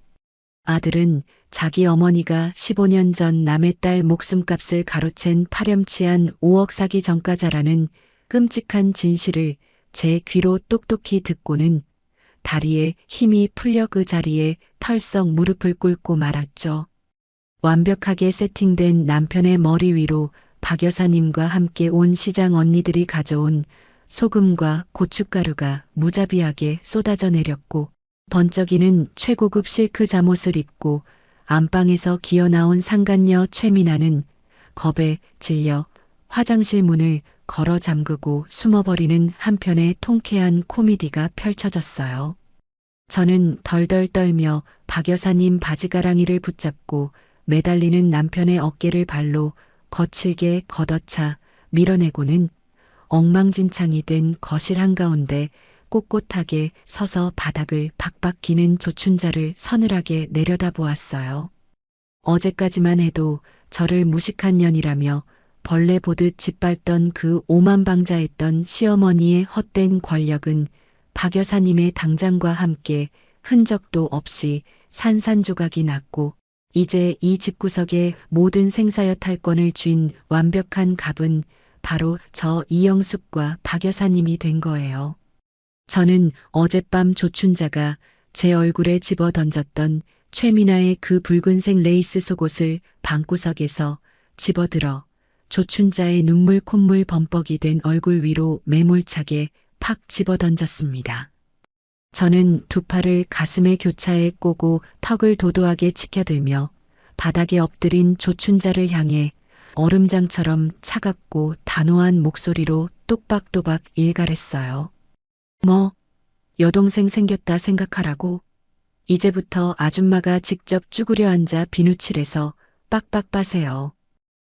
아들은 자기 어머니가 15년 전 남의 딸 목숨값을 가로챈 파렴치한 5억 사기 전과자라는 끔찍한 진실을 제 귀로 똑똑히 듣고는 다리에 힘이 풀려 그 자리에 털썩 무릎을 꿇고 말았죠. 완벽하게 세팅된 남편의 머리 위로 박 여사님과 함께 온 시장 언니들이 가져온 소금과 고춧가루가 무자비하게 쏟아져 내렸고 번쩍이는 최고급 실크 잠옷을 입고 안방에서 기어나온 상간녀 최미나는 겁에 질려 화장실 문을 걸어 잠그고 숨어버리는 한편의 통쾌한 코미디가 펼쳐졌어요. 저는 덜덜 떨며 박 여사님 바지가랑이를 붙잡고 매달리는 남편의 어깨를 발로 거칠게 걷어차 밀어내고는 엉망진창이 된 거실 한가운데 꼿꼿하게 서서 바닥을 박박 기는 조춘자를 서늘하게 내려다보았어요. 어제까지만 해도 저를 무식한 년이라며 벌레 보듯 짓밟던 그 오만방자했던 시어머니의 헛된 권력은 박 여사님의 당장과 함께 흔적도 없이 산산조각이 났고 이제 이 집구석의 모든 생사여 탈권을 쥔 완벽한 갑은 바로 저 이영숙과 박 여사님이 된 거예요. 저는 어젯밤 조춘자가 제 얼굴에 집어 던졌던 최미나의 그 붉은색 레이스 속옷을 방구석에서 집어들어 조춘자의 눈물 콧물 범벅이 된 얼굴 위로 매몰차게 팍 집어 던졌습니다. 저는 두 팔을 가슴에 교차해 꼬고 턱을 도도하게 치켜들며 바닥에 엎드린 조춘자를 향해 얼음장처럼 차갑고 단호한 목소리로 똑박또박 일갈했어요. 뭐, 여동생 생겼다 생각하라고. 이제부터 아줌마가 직접 쭈그려 앉아 비누칠해서 빡빡 빠세요.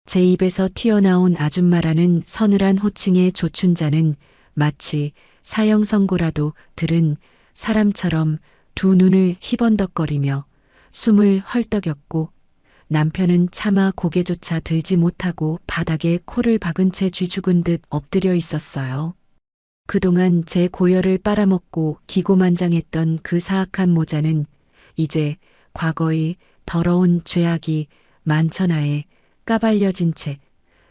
제 입에서 튀어나온 아줌마라는 서늘한 호칭의 조춘자는 마치 사형선고라도 들은 사람처럼 두 눈을 희번덕거리며 숨을 헐떡였고 남편은 차마 고개조차 들지 못하고 바닥에 코를 박은 채 쥐죽은 듯 엎드려 있었어요. 그동안 제 고열을 빨아먹고 기고만장했던 그 사악한 모자는 이제 과거의 더러운 죄악이 만천하에 까발려진 채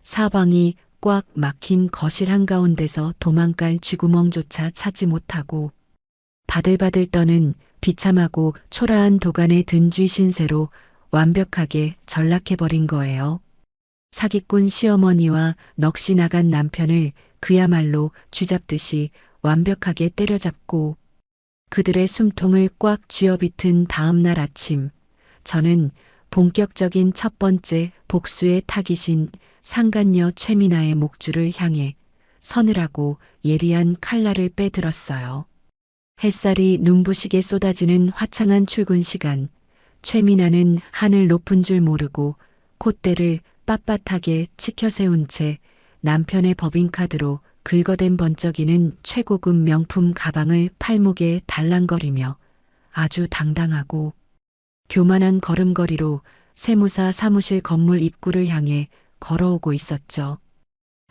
사방이 꽉 막힌 거실 한가운데서 도망갈 쥐구멍조차 찾지 못하고 바들바들 떠는 비참하고 초라한 도간의 든쥐 신세로 완벽하게 전락해버린 거예요. 사기꾼 시어머니와 넋이 나간 남편을 그야말로 쥐잡듯이 완벽하게 때려잡고 그들의 숨통을 꽉 쥐어빗은 다음 날 아침, 저는 본격적인 첫 번째 복수의 타깃인 상간녀 최미나의 목줄을 향해 서늘하고 예리한 칼날을 빼들었어요. 햇살이 눈부시게 쏟아지는 화창한 출근 시간, 최미나는 하늘 높은 줄 모르고 콧대를 빳빳하게 치켜 세운 채 남편의 법인카드로 긁어댄 번쩍이는 최고급 명품 가방을 팔목에 달랑거리며 아주 당당하고 교만한 걸음걸이로 세무사 사무실 건물 입구를 향해 걸어오고 있었죠.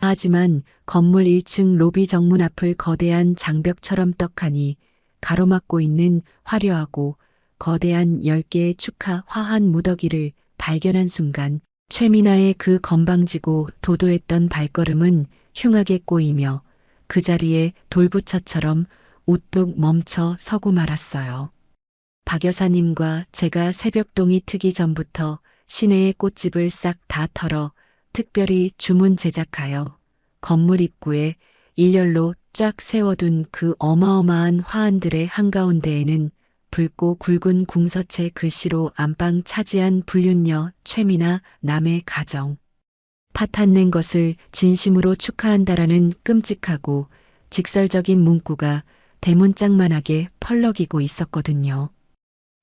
하지만 건물 1층 로비 정문 앞을 거대한 장벽처럼 떡하니 가로막고 있는 화려하고 거대한 10개의 축하 화한 무더기를 발견한 순간 최미나의 그 건방지고 도도했던 발걸음은 흉하게 꼬이며 그 자리에 돌부처처럼 우뚝 멈춰 서고 말았어요. 박 여사님과 제가 새벽동이 트기 전부터 시내의 꽃집을 싹 다 털어 특별히 주문 제작하여 건물 입구에 일렬로 쫙 세워둔 그 어마어마한 화환들의 한가운데에는 붉고 굵은 궁서체 글씨로 안방 차지한 불륜녀 최미나 남의 가정. 파탄낸 것을 진심으로 축하한다라는 끔찍하고 직설적인 문구가 대문짝만하게 펄럭이고 있었거든요.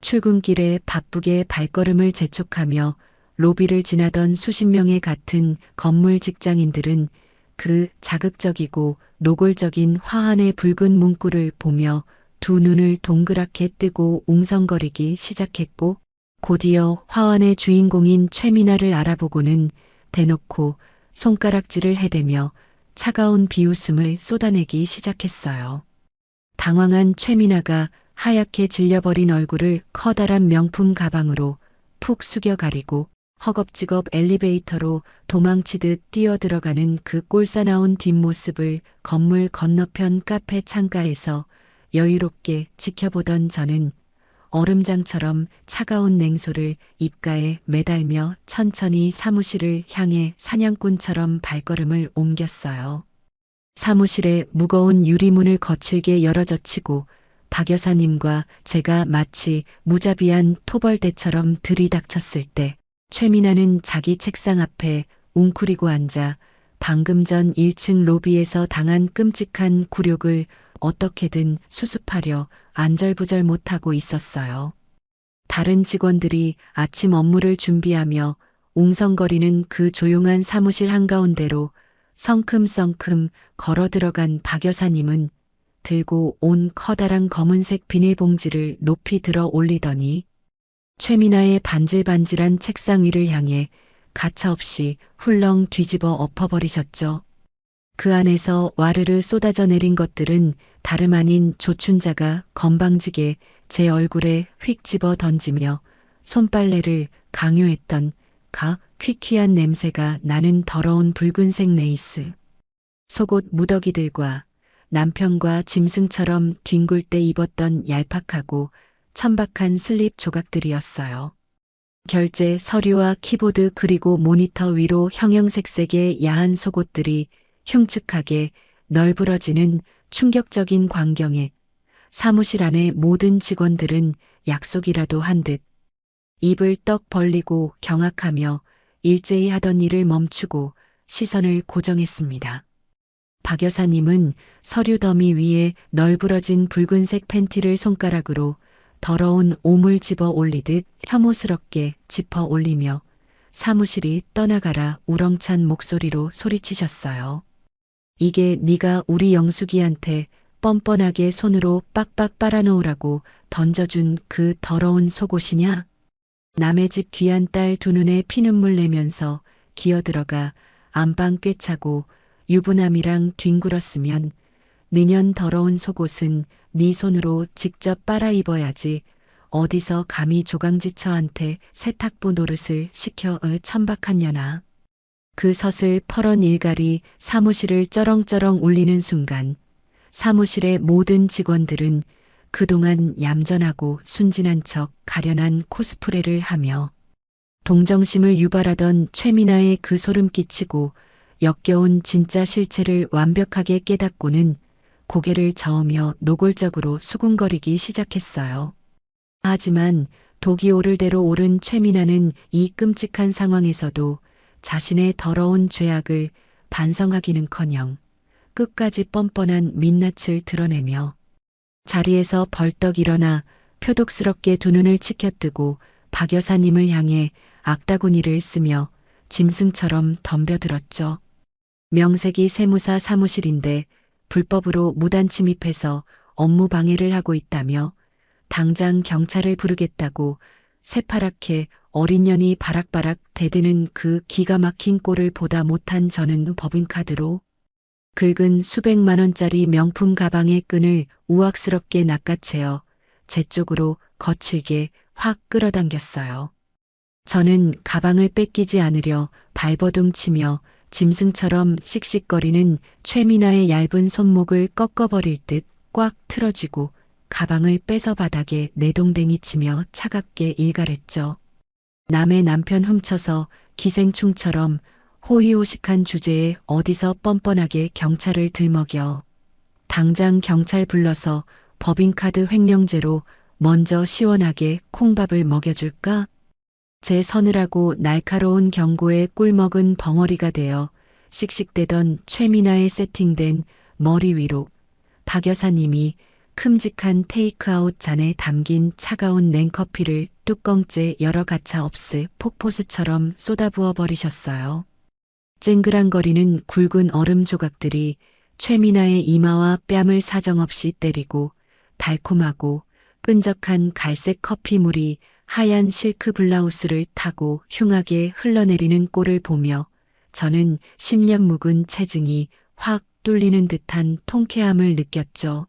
출근길에 바쁘게 발걸음을 재촉하며 로비를 지나던 수십 명의 같은 건물 직장인들은 그 자극적이고 노골적인 화환의 붉은 문구를 보며 두 눈을 동그랗게 뜨고 웅성거리기 시작했고 곧이어 화환의 주인공인 최미나를 알아보고는 대놓고 손가락질을 해대며 차가운 비웃음을 쏟아내기 시작했어요. 당황한 최미나가 하얗게 질려버린 얼굴을 커다란 명품 가방으로 푹 숙여 가리고 허겁지겁 엘리베이터로 도망치듯 뛰어들어가는 그 꼴사나운 뒷모습을 건물 건너편 카페 창가에서 여유롭게 지켜보던 저는 얼음장처럼 차가운 냉소를 입가에 매달며 천천히 사무실을 향해 사냥꾼처럼 발걸음을 옮겼어요. 사무실의 무거운 유리문을 거칠게 열어젖히고 박 여사님과 제가 마치 무자비한 토벌대처럼 들이닥쳤을 때 최미나는 자기 책상 앞에 웅크리고 앉아 방금 전 1층 로비에서 당한 끔찍한 굴욕을 어떻게든 수습하려 안절부절 못하고 있었어요. 다른 직원들이 아침 업무를 준비하며 웅성거리는 그 조용한 사무실 한가운데로 성큼성큼 걸어 들어간 박 여사님은 들고 온 커다란 검은색 비닐봉지를 높이 들어 올리더니 최미나의 반질반질한 책상 위를 향해 가차없이 훌렁 뒤집어 엎어버리셨죠. 그 안에서 와르르 쏟아져 내린 것들은 다름 아닌 조춘자가 건방지게 제 얼굴에 휙 집어 던지며 손빨래를 강요했던 퀴퀴한 냄새가 나는 더러운 붉은색 레이스, 속옷 무더기들과 남편과 짐승처럼 뒹굴 때 입었던 얄팍하고 천박한 슬립 조각들이었어요. 결제 서류와 키보드 그리고 모니터 위로 형형색색의 야한 속옷들이 흉측하게 널브러지는 충격적인 광경에 사무실 안의 모든 직원들은 약속이라도 한 듯 입을 떡 벌리고 경악하며 일제히 하던 일을 멈추고 시선을 고정했습니다. 박 여사님은 서류 더미 위에 널브러진 붉은색 팬티를 손가락으로 더러운 오물 집어 올리듯 혐오스럽게 짚어 올리며 사무실이 떠나가라 우렁찬 목소리로 소리치셨어요. 이게 네가 우리 영숙이한테 뻔뻔하게 손으로 빡빡 빨아놓으라고 던져준 그 더러운 속옷이냐? 남의 집 귀한 딸 두 눈에 피눈물 내면서 기어들어가 안방 꿰차고 유부남이랑 뒹굴었으면 느년 더러운 속옷은 네 손으로 직접 빨아 입어야지 어디서 감히 조강지처한테 세탁부 노릇을 시켜 천박한 년아. 그 서슬 퍼런 일갈이 사무실을 쩌렁쩌렁 울리는 순간 사무실의 모든 직원들은 그동안 얌전하고 순진한 척 가련한 코스프레를 하며 동정심을 유발하던 최미나의 그 소름 끼치고 역겨운 진짜 실체를 완벽하게 깨닫고는 고개를 저으며 노골적으로 수군거리기 시작했어요. 하지만 독이 오를 대로 오른 최미나는 이 끔찍한 상황에서도 자신의 더러운 죄악을 반성하기는커녕 끝까지 뻔뻔한 민낯을 드러내며 자리에서 벌떡 일어나 표독스럽게 두 눈을 치켜뜨고 박 여사님을 향해 악다구니를 쓰며 짐승처럼 덤벼들었죠. 명색이 세무사 사무실인데 불법으로 무단 침입해서 업무 방해를 하고 있다며 당장 경찰을 부르겠다고 새파랗게 어린 년이 바락바락 대드는 그 기가 막힌 꼴을 보다 못한 저는 법인카드로 긁은 수백만 원짜리 명품 가방의 끈을 우악스럽게 낚아채어 제 쪽으로 거칠게 확 끌어당겼어요. 저는 가방을 뺏기지 않으려 발버둥 치며 짐승처럼 씩씩거리는 최미나의 얇은 손목을 꺾어버릴 듯 꽉 틀어쥐고 가방을 뺏어 바닥에 내동댕이 치며 차갑게 일갈했죠. 남의 남편 훔쳐서 기생충처럼 호의호식한 주제에 어디서 뻔뻔하게 경찰을 들먹여. 당장 경찰 불러서 법인카드 횡령죄로 먼저 시원하게 콩밥을 먹여줄까? 제 서늘하고 날카로운 경고에 꿀먹은 벙어리가 되어 씩씩대던 최미나의 세팅된 머리 위로 박 여사님이 큼직한 테이크아웃 잔에 담긴 차가운 냉커피를 뚜껑째 열어 가차 없을 폭포수처럼 쏟아부어 버리셨어요. 쨍그랑거리는 굵은 얼음 조각들이 최미나의 이마와 뺨을 사정없이 때리고 달콤하고 끈적한 갈색 커피물이 하얀 실크 블라우스를 타고 흉하게 흘러내리는 꼴을 보며 저는 10년 묵은 체증이 확 뚫리는 듯한 통쾌함을 느꼈죠.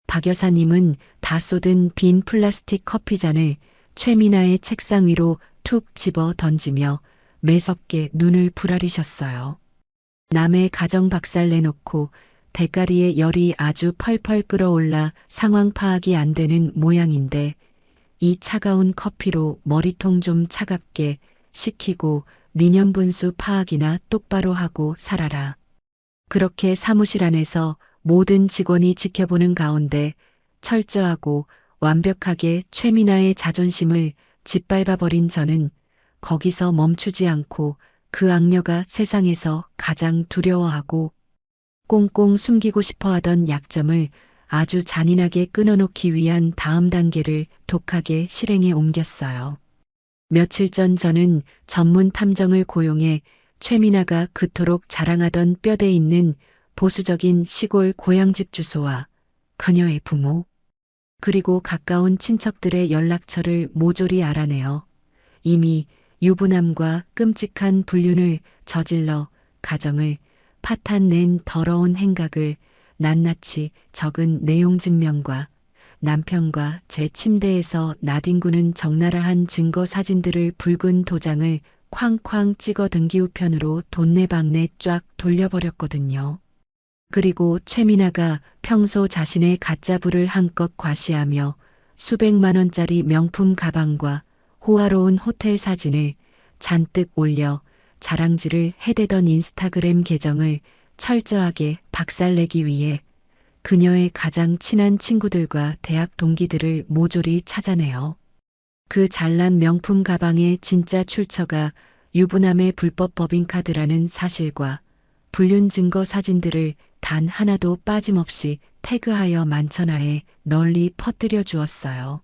박 여사님은 다 쏟은 빈 플라스틱 커피잔을 최미나의 책상 위로 툭 집어 던지며 매섭게 눈을 부라리셨어요. 남의 가정 박살 내놓고 대가리에 열이 아주 펄펄 끓어올라 상황 파악이 안 되는 모양인데 이 차가운 커피로 머리통 좀 차갑게 식히고 니년 분수 파악이나 똑바로 하고 살아라. 그렇게 사무실 안에서 모든 직원이 지켜보는 가운데 철저하고 완벽하게 최미나의 자존심을 짓밟아버린 저는 거기서 멈추지 않고 그 악녀가 세상에서 가장 두려워하고 꽁꽁 숨기고 싶어 하던 약점을 아주 잔인하게 끊어놓기 위한 다음 단계를 독하게 실행에 옮겼어요. 며칠 전 저는 전문 탐정을 고용해 최미나가 그토록 자랑하던 뼈대 있는 보수적인 시골 고향집 주소와 그녀의 부모, 그리고 가까운 친척들의 연락처를 모조리 알아내어 이미 유부남과 끔찍한 불륜을 저질러 가정을 파탄낸 더러운 행각을 낱낱이 적은 내용 증명과 남편과 제 침대에서 나뒹구는 적나라한 증거 사진들을 붉은 도장을 쾅쾅 찍어 등기우편으로 돈내방내 쫙 돌려버렸거든요. 그리고 최미나가 평소 자신의 가짜부를 한껏 과시하며 수백만 원짜리 명품 가방과 호화로운 호텔 사진을 잔뜩 올려 자랑질을 해대던 인스타그램 계정을 철저하게 박살내기 위해 그녀의 가장 친한 친구들과 대학 동기들을 모조리 찾아내어 그 잘난 명품 가방의 진짜 출처가 유부남의 불법 법인카드라는 사실과 불륜 증거 사진들을 단 하나도 빠짐없이 태그하여 만천하에 널리 퍼뜨려 주었어요.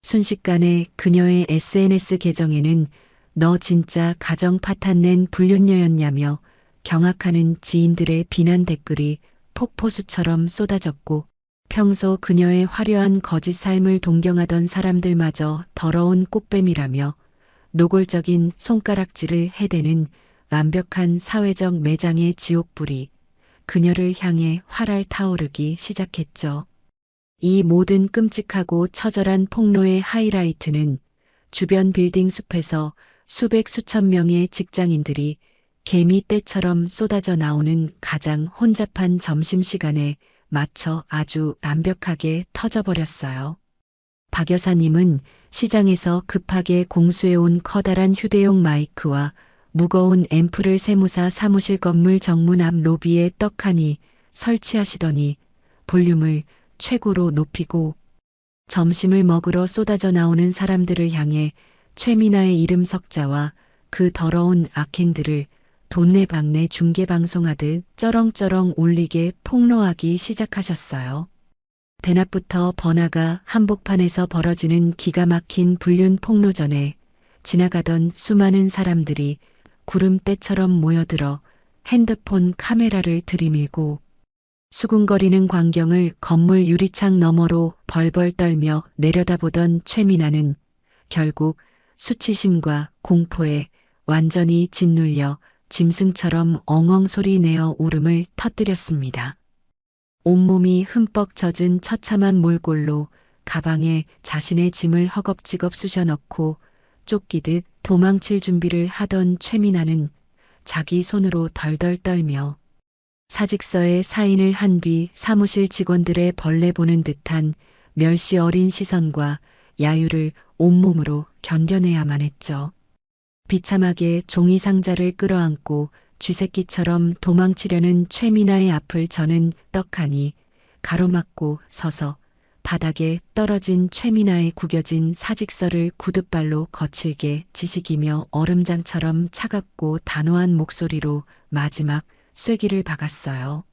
순식간에 그녀의 SNS 계정에는 너 진짜 가정 파탄낸 불륜녀였냐며 경악하는 지인들의 비난 댓글이 폭포수처럼 쏟아졌고 평소 그녀의 화려한 거짓 삶을 동경하던 사람들마저 더러운 꽃뱀이라며 노골적인 손가락질을 해대는 완벽한 사회적 매장의 지옥불이 그녀를 향해 활활 타오르기 시작했죠. 이 모든 끔찍하고 처절한 폭로의 하이라이트는 주변 빌딩 숲에서 수백 수천 명의 직장인들이 개미떼처럼 쏟아져 나오는 가장 혼잡한 점심시간에 맞춰 아주 완벽하게 터져버렸어요. 박 여사님은 시장에서 급하게 공수해온 커다란 휴대용 마이크와 무거운 앰프를 세무사 사무실 건물 정문 앞 로비에 떡하니 설치하시더니 볼륨을 최고로 높이고 점심을 먹으러 쏟아져 나오는 사람들을 향해 최미나의 이름 석자와 그 더러운 악행들을 돈내방내 중계방송하듯 쩌렁쩌렁 울리게 폭로하기 시작하셨어요. 대낮부터 번화가 한복판에서 벌어지는 기가 막힌 불륜 폭로전에 지나가던 수많은 사람들이 구름대처럼 모여들어 핸드폰 카메라를 들이밀고 수군거리는 광경을 건물 유리창 너머로 벌벌 떨며 내려다보던 최미나는 결국 수치심과 공포에 완전히 짓눌려 짐승처럼 엉엉 소리 내어 울음을 터뜨렸습니다. 온몸이 흠뻑 젖은 처참한 몰골로 가방에 자신의 짐을 허겁지겁 쑤셔넣고 쫓기듯 도망칠 준비를 하던 최미나는 자기 손으로 덜덜 떨며 사직서에 사인을 한 뒤 사무실 직원들의 벌레 보는 듯한 멸시 어린 시선과 야유를 온몸으로 견뎌내야만 했죠. 비참하게 종이 상자를 끌어안고 쥐새끼처럼 도망치려는 최미나의 앞을 저는 떡하니 가로막고 서서 바닥에 떨어진 최미나의 구겨진 사직서를 구둣발로 거칠게 지식이며 얼음장처럼 차갑고 단호한 목소리로 마지막 쐐기를 박았어요.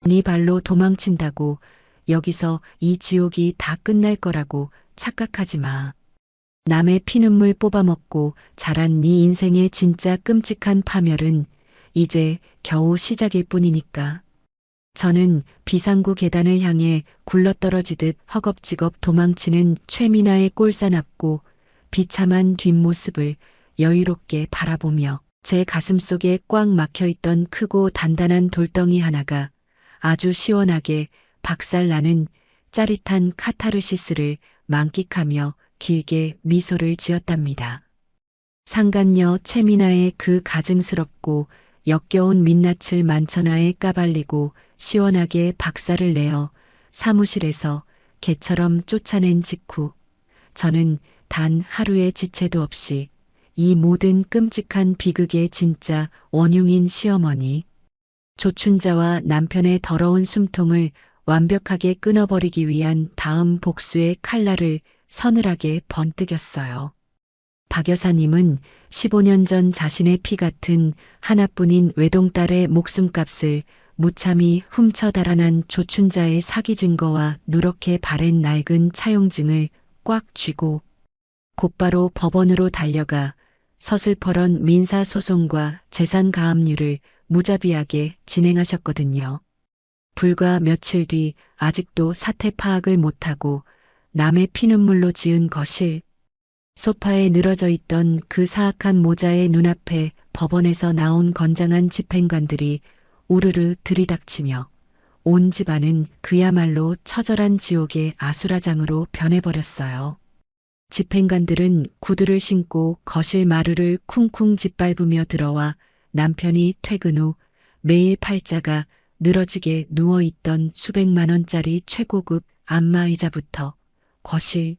네 발로 도망친다고 여기서 이 지옥이 다 끝날 거라고 착각하지 마. 남의 피눈물 뽑아먹고 자란 네 인생의 진짜 끔찍한 파멸은 이제 겨우 시작일 뿐이니까. 저는 비상구 계단을 향해 굴러떨어지듯 허겁지겁 도망치는 최미나의 꼴사납고 비참한 뒷모습을 여유롭게 바라보며 제 가슴속에 꽉 막혀있던 크고 단단한 돌덩이 하나가 아주 시원하게 박살나는 짜릿한 카타르시스를 만끽하며 길게 미소를 지었답니다. 상간녀 최미나의 그 가증스럽고 역겨운 민낯을 만천하에 까발리고 시원하게 박살을 내어 사무실에서 개처럼 쫓아낸 직후 저는 단 하루의 지체도 없이 이 모든 끔찍한 비극의 진짜 원흉인 시어머니 조춘자와 남편의 더러운 숨통을 완벽하게 끊어버리기 위한 다음 복수의 칼날을 서늘하게 번뜩였어요. 박 여사님은 15년 전 자신의 피 같은 하나뿐인 외동딸의 목숨값을 무참히 훔쳐 달아난 조춘자의 사기 증거와 누렇게 바랜 낡은 차용증을 꽉 쥐고 곧바로 법원으로 달려가 서슬퍼런 민사소송과 재산가압류를 무자비하게 진행하셨거든요. 불과 며칠 뒤 아직도 사태 파악을 못하고 남의 피눈물로 지은 거실, 소파에 늘어져 있던 그 사악한 모자의 눈앞에 법원에서 나온 건장한 집행관들이 우르르 들이닥치며 온 집안은 그야말로 처절한 지옥의 아수라장으로 변해버렸어요. 집행관들은 구두를 신고 거실 마루를 쿵쿵 짓밟으며 들어와 남편이 퇴근 후 매일 팔자가 늘어지게 누워있던 수백만 원짜리 최고급 안마의자부터 거실,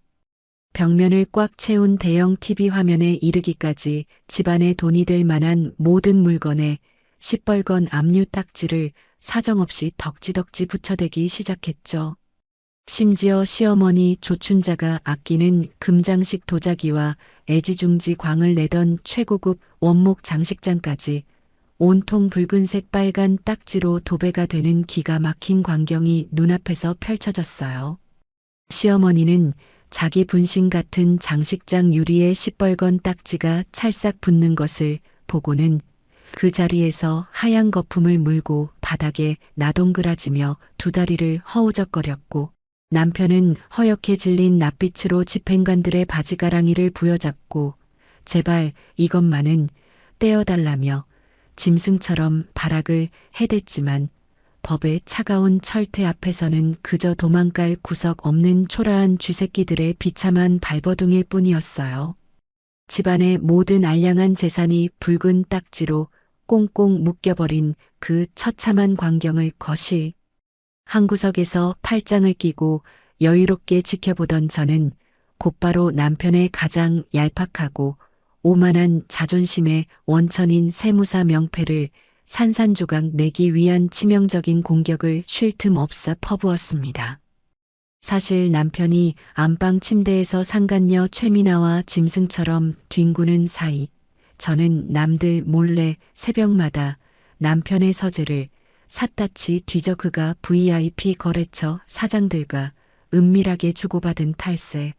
벽면을 꽉 채운 대형 TV 화면에 이르기까지 집안에 돈이 될 만한 모든 물건에 시뻘건 압류 딱지를 사정없이 덕지덕지 붙여대기 시작했죠. 심지어 시어머니 조춘자가 아끼는 금장식 도자기와 애지중지 광을 내던 최고급 원목 장식장까지 온통 붉은색 빨간 딱지로 도배가 되는 기가 막힌 광경이 눈앞에서 펼쳐졌어요. 시어머니는 자기 분신 같은 장식장 유리에 시뻘건 딱지가 찰싹 붙는 것을 보고는 그 자리에서 하얀 거품을 물고 바닥에 나동그라지며 두 다리를 허우적거렸고 남편은 허옇게 질린 낯빛으로 집행관들의 바지가랑이를 부여잡고 제발 이것만은 떼어달라며 짐승처럼 발악을 해댔지만 법의 차가운 철퇴 앞에서는 그저 도망갈 구석 없는 초라한 쥐새끼들의 비참한 발버둥일 뿐이었어요. 집안의 모든 알량한 재산이 붉은 딱지로 꽁꽁 묶여버린 그 처참한 광경을 거실 한 구석에서 팔짱을 끼고 여유롭게 지켜보던 저는 곧바로 남편의 가장 얄팍하고 오만한 자존심의 원천인 세무사 명패를 산산조각 내기 위한 치명적인 공격을 쉴 틈 없어 퍼부었습니다. 사실 남편이 안방 침대에서 상간녀 최미나와 짐승처럼 뒹구는 사이 저는 남들 몰래 새벽마다 남편의 서재를 샅샅이 뒤져 그가 VIP 거래처 사장들과 은밀하게 주고받은 탈세,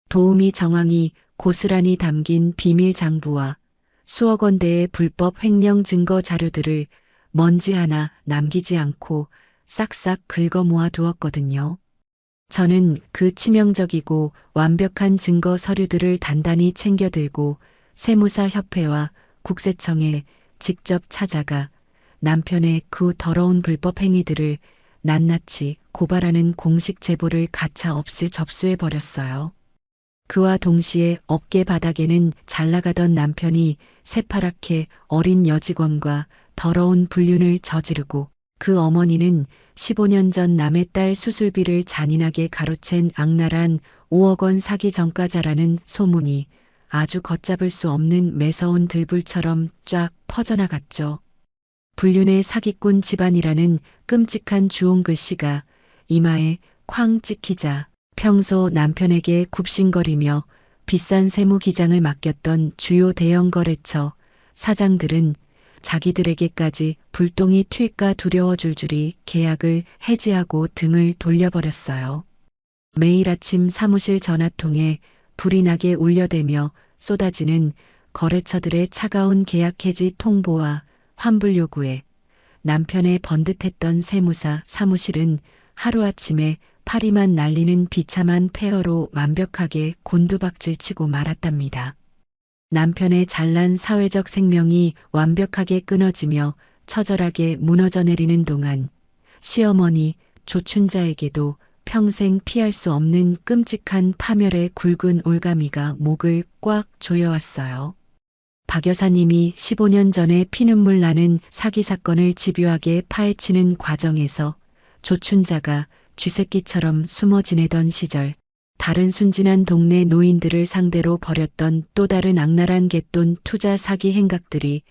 도우미 정황이 고스란히 담긴 비밀 장부와 수억 원대의 불법 횡령 증거 자료들을 먼지 하나 남기지 않고 싹싹 긁어 모아 두었거든요. 저는 그 치명적이고 완벽한 증거 서류들을 단단히 챙겨들고 세무사협회와 국세청에 직접 찾아가 남편의 그 더러운 불법 행위들을 낱낱이 고발하는 공식 제보를 가차없이 접수해버렸어요. 그와 동시에 업계 바닥에는 잘나가던 남편이 새파랗게 어린 여직원과 더러운 불륜을 저지르고 그 어머니는 15년 전 남의 딸 수술비를 잔인하게 가로챈 악랄한 5억 원 사기 전과자라는 소문이 아주 걷잡을 수 없는 매서운 들불처럼 쫙 퍼져나갔죠. 불륜의 사기꾼 집안이라는 끔찍한 주홍 글씨가 이마에 쾅 찍히자 평소 남편에게 굽신거리며 비싼 세무기장을 맡겼던 주요 대형 거래처 사장들은 자기들에게까지 불똥이 튈까 두려워 줄줄이 계약을 해지하고 등을 돌려버렸어요. 매일 아침 사무실 전화통에 불이 나게 울려대며 쏟아지는 거래처들의 차가운 계약 해지 통보와 환불 요구에 남편의 번듯했던 세무사 사무실은 하루아침에 파리만 날리는 비참한 폐허로 완벽하게 곤두박질 치고 말았답니다. 남편의 잘난 사회적 생명이 완벽하게 끊어지며 처절하게 무너져 내리는 동안 시어머니 조춘자에게도 평생 피할 수 없는 끔찍한 파멸의 굵은 올가미가 목을 꽉 조여왔어요. 박 여사님이 15년 전에 피눈물 나는 사기 사건을 집요하게 파헤치는 과정에서 조춘자가 쥐새끼처럼 숨어 지내던 시절 다른 순진한 동네 노인들을 상대로 벌였던 또 다른 악랄한 갯돈 투자 사기 행각들이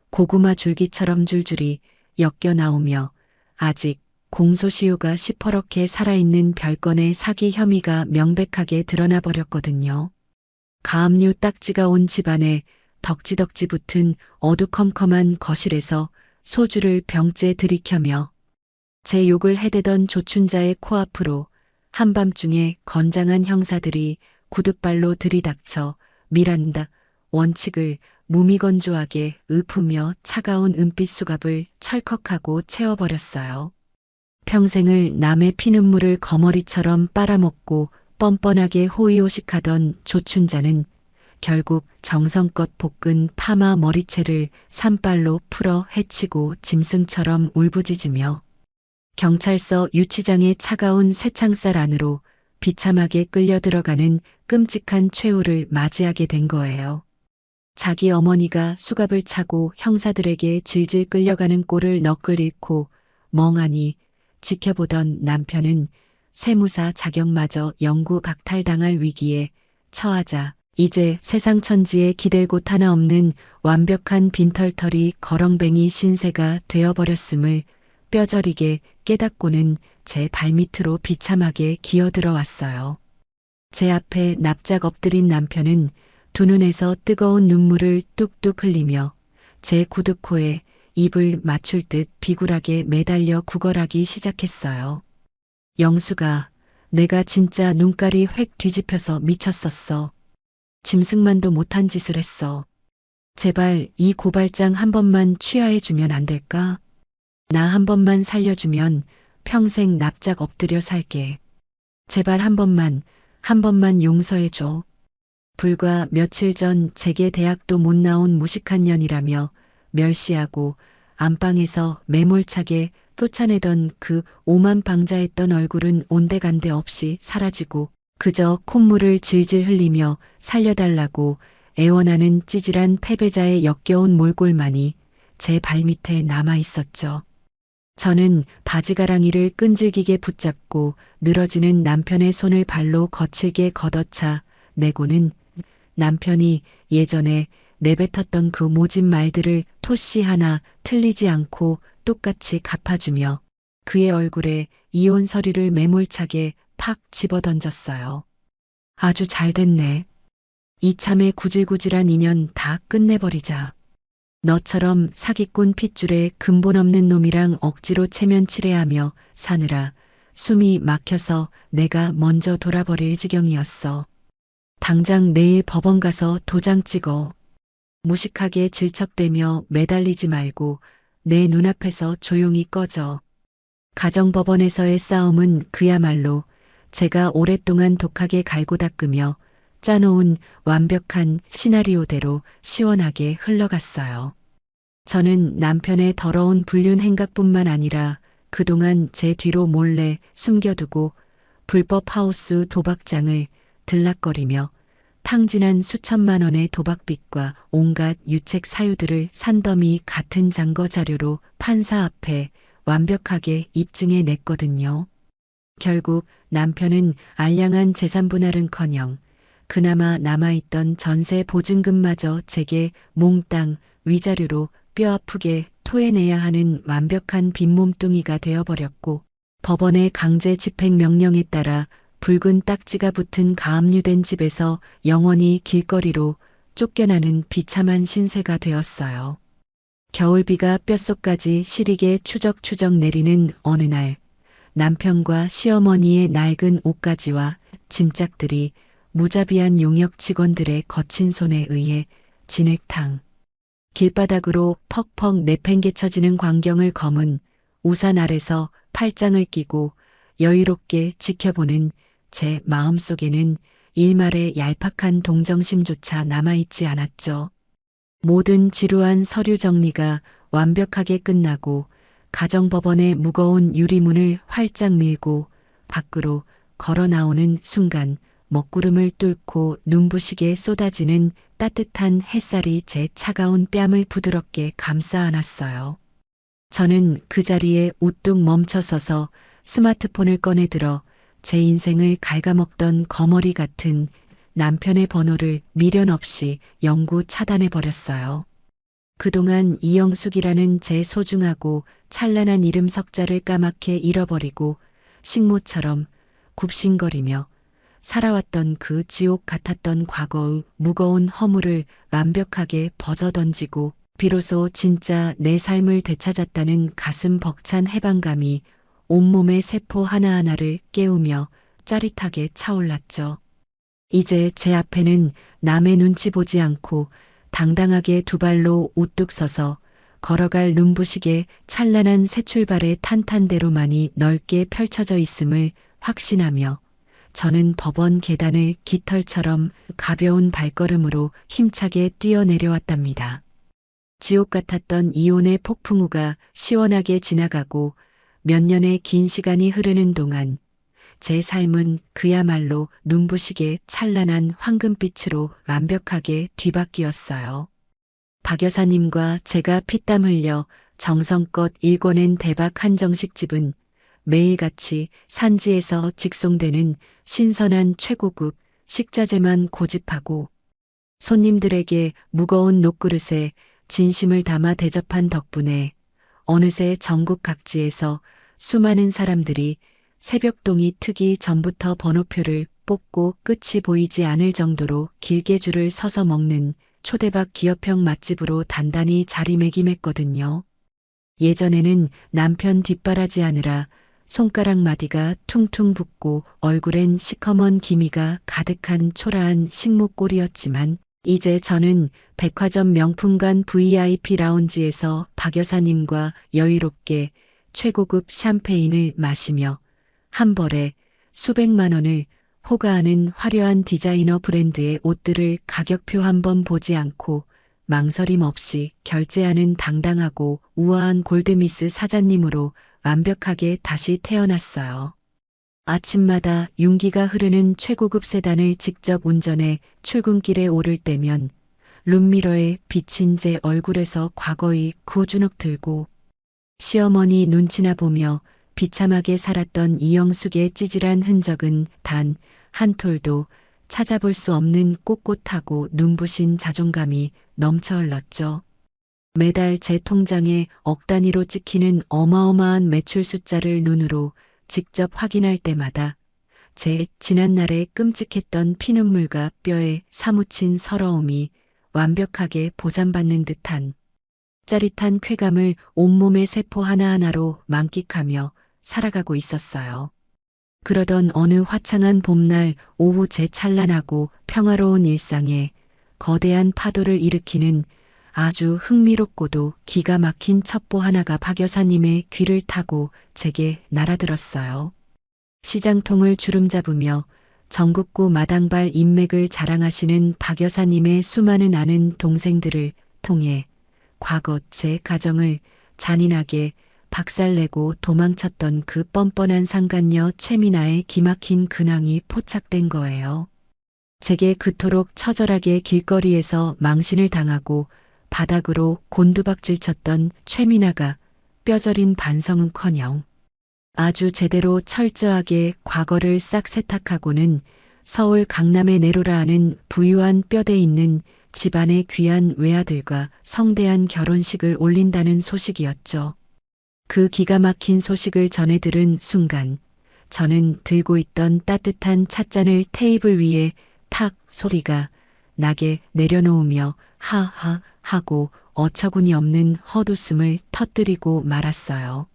고구마 줄기처럼 줄줄이 엮여 나오며 아직 공소시효가 시퍼렇게 살아있는 별건의 사기 혐의가 명백하게 드러나 버렸거든요. 가압류 딱지가 온 집안에 덕지덕지 붙은 어두컴컴한 거실에서 소주를 병째 들이켜며 제 욕을 해대던 조춘자의 코앞으로 한밤중에 건장한 형사들이 구둣발로 들이닥쳐 미란다 원칙을 무미건조하게 읊으며 차가운 은빛 수갑을 철컥하고 채워버렸어요. 평생을 남의 피눈물을 거머리처럼 빨아먹고 뻔뻔하게 호의호식하던 조춘자는 결국 정성껏 볶은 파마 머리채를 산발로 풀어 헤치고 짐승처럼 울부짖으며 경찰서 유치장의 차가운 쇠창살 안으로 비참하게 끌려 들어가는 끔찍한 최후를 맞이하게 된 거예요. 자기 어머니가 수갑을 차고 형사들에게 질질 끌려가는 꼴을 너끌 잃고 멍하니 지켜보던 남편은 세무사 자격마저 영구 박탈당할 위기에 처하자 이제 세상 천지에 기댈 곳 하나 없는 완벽한 빈털터리 거렁뱅이 신세가 되어버렸음을 뼈저리게 깨닫고는 제 발밑으로 비참하게 기어들어 왔어요. 제 앞에 납작 엎드린 남편은 두 눈에서 뜨거운 눈물을 뚝뚝 흘리며 제 구두코에 입을 맞출 듯 비굴하게 매달려 구걸하기 시작했어요. 영수가 내가 진짜 눈깔이 획 뒤집혀서 미쳤었어. 짐승만도 못한 짓을 했어. 제발 이 고발장 한 번만 취하해주면 안 될까? 나 한 번만 살려주면 평생 납작 엎드려 살게. 제발 한 번만 용서해줘. 불과 며칠 전 제게 대학도 못 나온 무식한 년이라며 멸시하고 안방에서 매몰차게 쫓아내던 그 오만방자했던 얼굴은 온데간데 없이 사라지고 그저 콧물을 질질 흘리며 살려달라고 애원하는 찌질한 패배자의 역겨운 몰골만이 제 발밑에 남아 있었죠. 저는 바지가랑이를 끈질기게 붙잡고 늘어지는 남편의 손을 발로 거칠게 걷어차 내고는 남편이 예전에 내뱉었던 그 모진 말들을 토씨 하나 틀리지 않고 똑같이 갚아주며 그의 얼굴에 이혼 서류를 매몰차게 팍 집어던졌어요. 아주 잘 됐네. 이참에 구질구질한 인연 다 끝내버리자. 너처럼 사기꾼 핏줄에 근본 없는 놈이랑 억지로 체면치레하며 사느라 숨이 막혀서 내가 먼저 돌아버릴 지경이었어. 당장 내일 법원 가서 도장 찍어. 무식하게 질척대며 매달리지 말고 내 눈앞에서 조용히 꺼져. 가정법원에서의 싸움은 그야말로 제가 오랫동안 독하게 갈고 닦으며 짜놓은 완벽한 시나리오대로 시원하게 흘러갔어요. 저는 남편의 더러운 불륜 행각뿐만 아니라 그동안 제 뒤로 몰래 숨겨두고 불법 하우스 도박장을 들락거리며 탕진한 수천만 원의 도박빚과 온갖 유책 사유들을 산더미 같은 증거 자료로 판사 앞에 완벽하게 입증해 냈거든요. 결국 남편은 알량한 재산 분할은커녕 그나마 남아있던 전세 보증금마저 제게 몽땅 위자료로 뼈아프게 토해내야 하는 완벽한 빈몸뚱이가 되어버렸고 법원의 강제 집행 명령에 따라 붉은 딱지가 붙은 가압류된 집에서 영원히 길거리로 쫓겨나는 비참한 신세가 되었어요. 겨울비가 뼛속까지 시리게 추적추적 내리는 어느 날 남편과 시어머니의 낡은 옷가지와 짐짝들이 무자비한 용역 직원들의 거친 손에 의해 진흙탕 길바닥으로 퍽퍽 내팽개쳐지는 광경을 검은 우산 아래서 팔짱을 끼고 여유롭게 지켜보는 제 마음속에는 일말의 얄팍한 동정심조차 남아있지 않았죠. 모든 지루한 서류 정리가 완벽하게 끝나고 가정법원의 무거운 유리문을 활짝 밀고 밖으로 걸어 나오는 순간 먹구름을 뚫고 눈부시게 쏟아지는 따뜻한 햇살이 제 차가운 뺨을 부드럽게 감싸 안았어요. 저는 그 자리에 우뚝 멈춰서서 스마트폰을 꺼내 들어 제 인생을 갉아먹던 거머리 같은 남편의 번호를 미련 없이 영구 차단해 버렸어요. 그동안 이영숙이라는 제 소중하고 찬란한 이름 석자를 까맣게 잃어버리고 식모처럼 굽신거리며 살아왔던 그 지옥 같았던 과거의 무거운 허물을 완벽하게 벗어던지고 비로소 진짜 내 삶을 되찾았다는 가슴 벅찬 해방감이 온몸의 세포 하나하나를 깨우며 짜릿하게 차올랐죠. 이제 제 앞에는 남의 눈치 보지 않고 당당하게 두 발로 우뚝 서서 걸어갈 눈부시게 찬란한 새 출발의 탄탄대로만이 넓게 펼쳐져 있음을 확신하며 저는 법원 계단을 깃털처럼 가벼운 발걸음으로 힘차게 뛰어내려왔답니다. 지옥 같았던 이혼의 폭풍우가 시원하게 지나가고 몇 년의 긴 시간이 흐르는 동안 제 삶은 그야말로 눈부시게 찬란한 황금빛으로 완벽하게 뒤바뀌었어요. 박 여사님과 제가 피땀 흘려 정성껏 일궈낸 대박 한정식집은 매일같이 산지에서 직송되는 신선한 최고급 식자재만 고집하고 손님들에게 무거운 녹그릇에 진심을 담아 대접한 덕분에 어느새 전국 각지에서 수많은 사람들이 새벽동이 트기 전부터 번호표를 뽑고 끝이 보이지 않을 정도로 길게 줄을 서서 먹는 초대박 기업형 맛집으로 단단히 자리매김했거든요. 예전에는 남편 뒷바라지하느라 손가락 마디가 퉁퉁 붓고 얼굴엔 시커먼 기미가 가득한 초라한 식모꼴이었지만 이제 저는 백화점 명품관 VIP 라운지에서 박 여사님과 여유롭게 최고급 샴페인을 마시며 한 벌에 수백만 원을 호가하는 화려한 디자이너 브랜드의 옷들을 가격표 한번 보지 않고 망설임 없이 결제하는 당당하고 우아한 골드미스 사장님으로 완벽하게 다시 태어났어요. 아침마다 윤기가 흐르는 최고급 세단을 직접 운전해 출근길에 오를 때면 룸미러에 비친 제 얼굴에서 과거의 구주눅 들고 시어머니 눈치나 보며 비참하게 살았던 이영숙의 찌질한 흔적은 단 한 톨도 찾아볼 수 없는 꼿꼿하고 눈부신 자존감이 넘쳐 흘렀죠. 매달 제 통장에 억 단위로 찍히는 어마어마한 매출 숫자를 눈으로 직접 확인할 때마다 제 지난날의 끔찍했던 피눈물과 뼈에 사무친 서러움이 완벽하게 보상받는 듯한 짜릿한 쾌감을 온몸의 세포 하나하나로 만끽하며 살아가고 있었어요. 그러던 어느 화창한 봄날 오후 제 찬란하고 평화로운 일상에 거대한 파도를 일으키는 아주 흥미롭고도 기가 막힌 첩보 하나가 박 여사님의 귀를 타고 제게 날아들었어요. 시장통을 주름잡으며 전국구 마당발 인맥을 자랑하시는 박 여사님의 수많은 아는 동생들을 통해 과거 제 가정을 잔인하게 박살내고 도망쳤던 그 뻔뻔한 상간녀 최미나의 기막힌 근황이 포착된 거예요. 제게 그토록 처절하게 길거리에서 망신을 당하고 바닥으로 곤두박질 쳤던 최미나가 뼈저린 반성은커녕 아주 제대로 철저하게 과거를 싹 세탁하고는 서울 강남에 내로라 하는 부유한 뼈대 있는 집안의 귀한 외아들과 성대한 결혼식을 올린다는 소식이었죠. 그 기가 막힌 소식을 전해 들은 순간 저는 들고 있던 따뜻한 찻잔을 테이블 위에 탁 소리가 나게 내려놓으며 하하 하고 어처구니 없는 헛웃음을 터뜨리고 말았어요.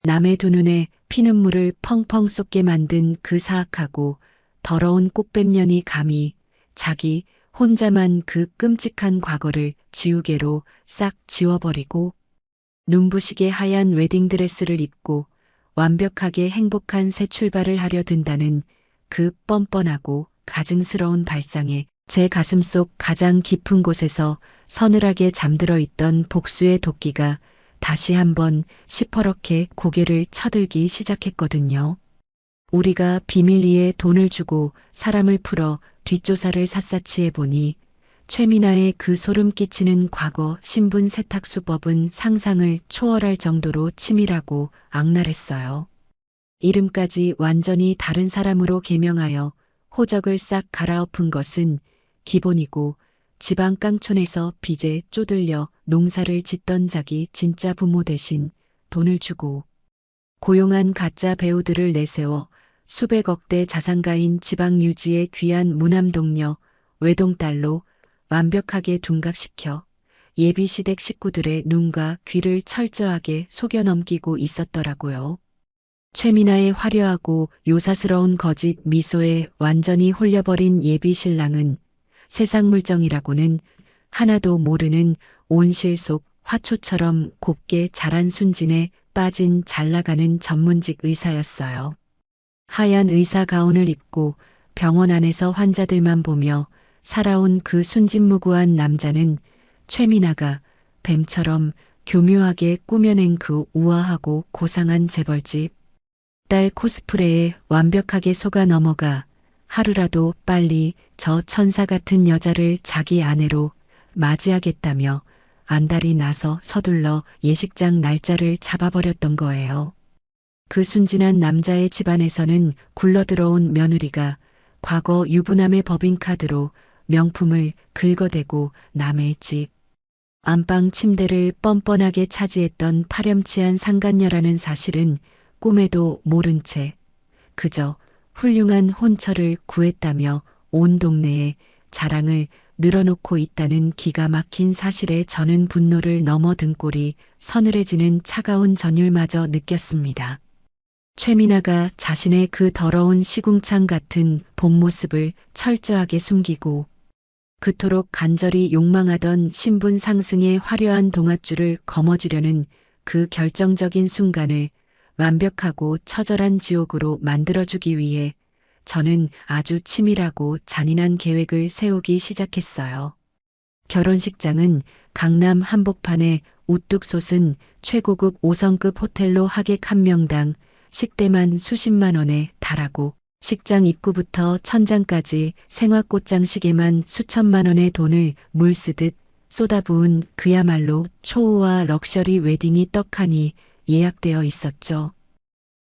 남의 두 눈에 피눈물을 펑펑 쏟게 만든 그 사악하고 더러운 꽃뱀년이 감히 자기 혼자만 그 끔찍한 과거를 지우개로 싹 지워버리고 눈부시게 하얀 웨딩드레스를 입고 완벽하게 행복한 새 출발을 하려 든다는 그 뻔뻔하고 가증스러운 발상에 제 가슴속 가장 깊은 곳에서 서늘하게 잠들어 있던 복수의 도끼가 다시 한번 시퍼렇게 고개를 쳐들기 시작했거든요. 우리가 비밀리에 돈을 주고 사람을 풀어 뒷조사를 샅샅이 해보니 최민아의 그 소름 끼치는 과거 신분 세탁수법은 상상을 초월할 정도로 치밀하고 악랄했어요. 이름까지 완전히 다른 사람으로 개명하여 호적을 싹 갈아엎은 것은 기본이고 지방 깡촌에서 빚에 쪼들려 농사를 짓던 자기 진짜 부모 대신 돈을 주고 고용한 가짜 배우들을 내세워 수백억대 자산가인 지방 유지의 귀한 무남동녀 외동딸로 완벽하게 둔갑시켜 예비시댁 식구들의 눈과 귀를 철저하게 속여 넘기고 있었더라고요. 최민아의 화려하고 요사스러운 거짓 미소에 완전히 홀려버린 예비신랑은 세상 물정이라고는 하나도 모르는 온실 속 화초처럼 곱게 자란 순진에 빠진 잘나가는 전문직 의사였어요. 하얀 의사 가운을 입고 병원 안에서 환자들만 보며 살아온 그 순진무구한 남자는 최민아가 뱀처럼 교묘하게 꾸며낸 그 우아하고 고상한 재벌집 딸 코스프레에 완벽하게 속아 넘어가 하루라도 빨리 저 천사 같은 여자를 자기 아내로 맞이하겠다며 안달이 나서 서둘러 예식장 날짜를 잡아버렸던 거예요. 그 순진한 남자의 집안에서는 굴러들어온 며느리가 과거 유부남의 법인카드로 명품을 긁어대고 남의 집 안방 침대를 뻔뻔하게 차지했던 파렴치한 상간녀라는 사실은 꿈에도 모른 채 그저 훌륭한 혼처를 구했다며 온 동네에 자랑을 늘어놓고 있다는 기가 막힌 사실에 저는 분노를 넘어 등골이 서늘해지는 차가운 전율마저 느꼈습니다. 최민아가 자신의 그 더러운 시궁창 같은 본 모습을 철저하게 숨기고 그토록 간절히 욕망하던 신분 상승의 화려한 동아줄을 거머쥐려는 그 결정적인 순간을 완벽하고 처절한 지옥으로 만들어주기 위해 저는 아주 치밀하고 잔인한 계획을 세우기 시작했어요. 결혼식장은 강남 한복판에 우뚝 솟은 최고급 5성급 호텔로 하객 한 명당 식대만 수십만 원에 달하고 식장 입구부터 천장까지 생화꽃장식에만 수천만 원의 돈을 물쓰듯 쏟아부은 그야말로 초호화 럭셔리 웨딩이 떡하니 예약되어 있었죠.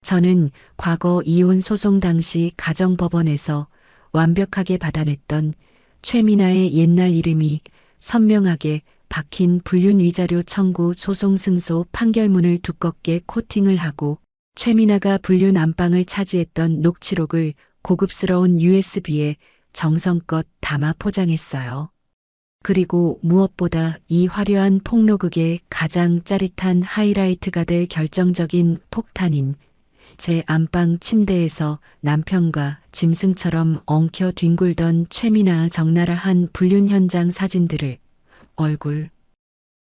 저는 과거 이혼 소송 당시 가정법원에서 완벽하게 받아냈던 최민아의 옛날 이름이 선명하게 박힌 불륜 위자료 청구 소송 승소 판결문을 두껍게 코팅을 하고 최민아가 불륜 안방을 차지했던 녹취록을 고급스러운 USB에 정성껏 담아 포장했어요. 그리고 무엇보다 이 화려한 폭로극의 가장 짜릿한 하이라이트가 될 결정적인 폭탄인 제 안방 침대에서 남편과 짐승처럼 엉켜 뒹굴던 최민아 적나라한 불륜 현장 사진들을 얼굴,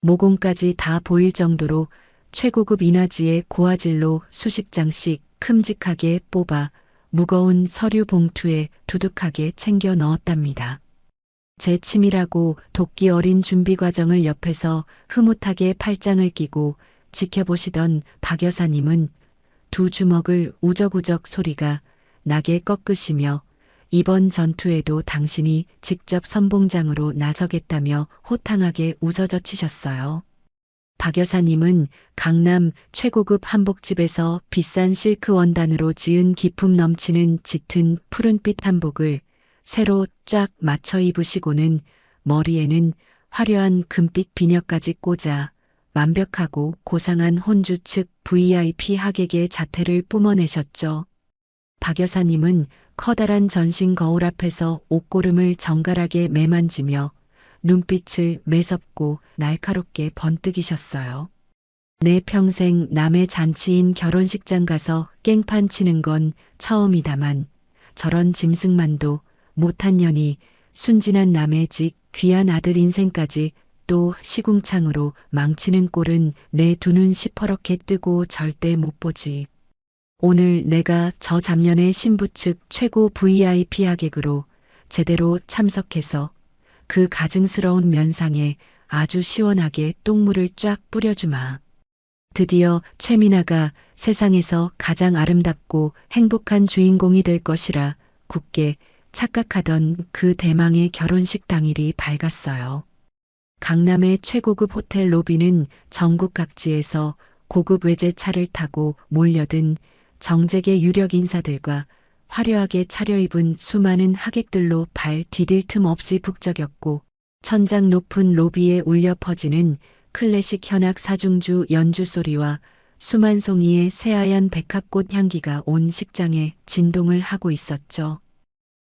모공까지 다 보일 정도로 최고급 인화지의 고화질로 수십 장씩 큼직하게 뽑아 무거운 서류 봉투에 두둑하게 챙겨 넣었답니다. 제 치밀하고 도끼 어린 준비 과정을 옆에서 흐뭇하게 팔짱을 끼고 지켜보시던 박 여사님은 두 주먹을 우적우적 소리가 나게 꺾으시며 이번 전투에도 당신이 직접 선봉장으로 나서겠다며 호탕하게 우저젖히셨어요. 박 여사님은 강남 최고급 한복집에서 비싼 실크 원단으로 지은 기품 넘치는 짙은 푸른빛 한복을 새로 쫙 맞춰 입으시고는 머리에는 화려한 금빛 비녀까지 꽂아 완벽하고 고상한 혼주 측 VIP 하객의 자태를 뿜어내셨죠. 박 여사님은 커다란 전신 거울 앞에서 옷고름을 정갈하게 매만지며 눈빛을 매섭고 날카롭게 번뜩이셨어요. 내 평생 남의 잔치인 결혼식장 가서 깽판 치는 건 처음이다만 저런 짐승만도 못한 년이 순진한 남의 집 귀한 아들 인생까지 또 시궁창으로 망치는 꼴은 내 두 눈 시퍼렇게 뜨고 절대 못 보지. 오늘 내가 저 잡년의 신부 측 최고 VIP 하객으로 제대로 참석해서 그 가증스러운 면상에 아주 시원하게 똥물을 쫙 뿌려주마. 드디어 최미나가 세상에서 가장 아름답고 행복한 주인공이 될 것이라 굳게 착각하던 그 대망의 결혼식 당일이 밝았어요. 강남의 최고급 호텔 로비는 전국 각지에서 고급 외제차를 타고 몰려든 정재계 유력 인사들과 화려하게 차려입은 수많은 하객들로 발 디딜 틈 없이 북적였고 천장 높은 로비에 울려 퍼지는 클래식 현악 사중주 연주 소리와 수만 송이의 새하얀 백합꽃 향기가 온 식장에 진동을 하고 있었죠.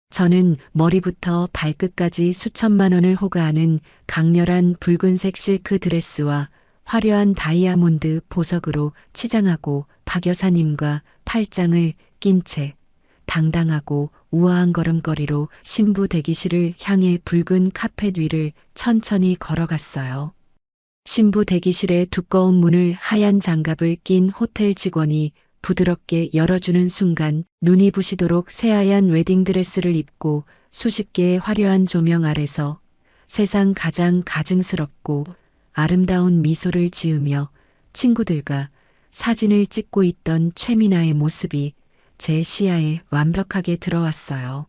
저는 머리부터 발끝까지 수천만 원을 호가하는 강렬한 붉은색 실크 드레스와 화려한 다이아몬드 보석으로 치장하고 박 여사님과 팔짱을 낀 채 당당하고 우아한 걸음걸이로 신부 대기실을 향해 붉은 카펫 위를 천천히 걸어갔어요. 신부 대기실의 두꺼운 문을 하얀 장갑을 낀 호텔 직원이 부드럽게 열어주는 순간 눈이 부시도록 새하얀 웨딩드레스를 입고 수십 개의 화려한 조명 아래서 세상 가장 가증스럽고 아름다운 미소를 지으며 친구들과 사진을 찍고 있던 최미나의 모습이 제 시야에 완벽하게 들어왔어요.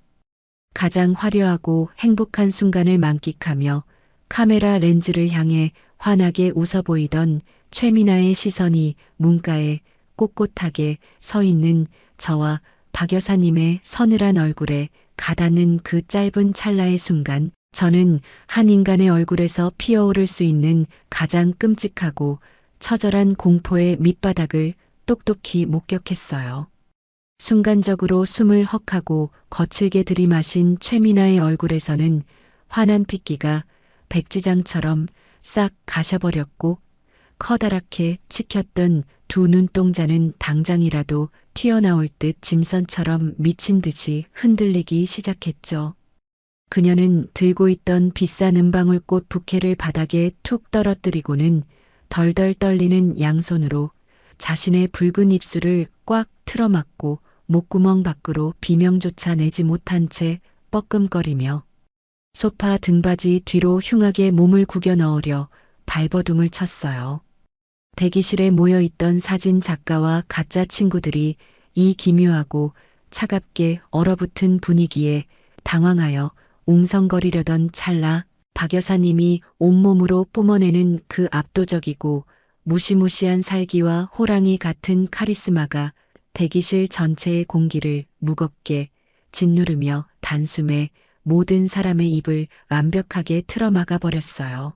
가장 화려하고 행복한 순간을 만끽하며 카메라 렌즈를 향해 환하게 웃어 보이던 최미나의 시선이 문가에 꼿꼿하게 서 있는 저와 박 여사님의 서늘한 얼굴에 가닿는 그 짧은 찰나의 순간 저는 한 인간의 얼굴에서 피어오를 수 있는 가장 끔찍하고 처절한 공포의 밑바닥을 똑똑히 목격했어요. 순간적으로 숨을 헉하고 거칠게 들이마신 최미나의 얼굴에서는 환한 핏기가 백지장처럼 싹 가셔버렸고 커다랗게 치켰던 두 눈동자는 당장이라도 튀어나올 듯 짐선처럼 미친 듯이 흔들리기 시작했죠. 그녀는 들고 있던 비싼 은방울꽃 부케를 바닥에 툭 떨어뜨리고는 덜덜 떨리는 양손으로 자신의 붉은 입술을 꽉 틀어막고 목구멍 밖으로 비명조차 내지 못한 채 뻐끔거리며 소파 등받이 뒤로 흉하게 몸을 구겨 넣으려 발버둥을 쳤어요. 대기실에 모여있던 사진 작가와 가짜 친구들이 이 기묘하고 차갑게 얼어붙은 분위기에 당황하여 웅성거리려던 찰나 박 여사님이 온몸으로 뿜어내는 그 압도적이고 무시무시한 살기와 호랑이 같은 카리스마가 대기실 전체의 공기를 무겁게 짓누르며 단숨에 모든 사람의 입을 완벽하게 틀어막아 버렸어요.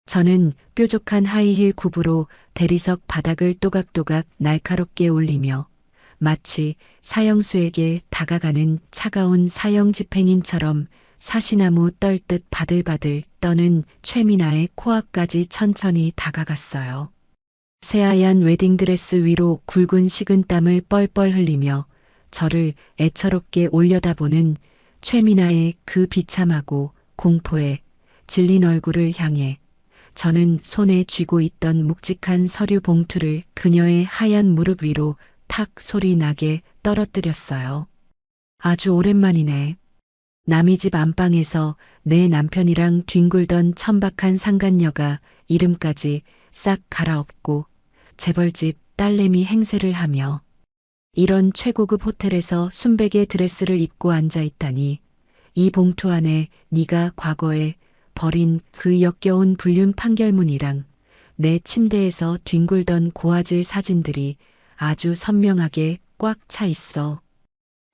저는 뾰족한 하이힐 굽으로 대리석 바닥을 또각또각 날카롭게 올리며 마치 사형수에게 다가가는 차가운 사형 집행인처럼 사시나무 떨듯 바들바들 떠는 최미나의 코앞까지 천천히 다가갔어요. 새하얀 웨딩드레스 위로 굵은 식은땀을 뻘뻘 흘리며 저를 애처롭게 올려다보는 최미나의 그 비참하고 공포에 질린 얼굴을 향해 저는 손에 쥐고 있던 묵직한 서류 봉투를 그녀의 하얀 무릎 위로 탁 소리 나게 떨어뜨렸어요. 아주 오랜만이네. 남의 집 안방에서 내 남편이랑 뒹굴던 천박한 상간녀가 이름까지 싹 갈아엎고 재벌집 딸내미 행세를 하며 이런 최고급 호텔에서 순백의 드레스를 입고 앉아있다니 이 봉투 안에 네가 과거에 버린 그 역겨운 불륜 판결문이랑 내 침대에서 뒹굴던 고화질 사진들이 아주 선명하게 꽉 차 있어.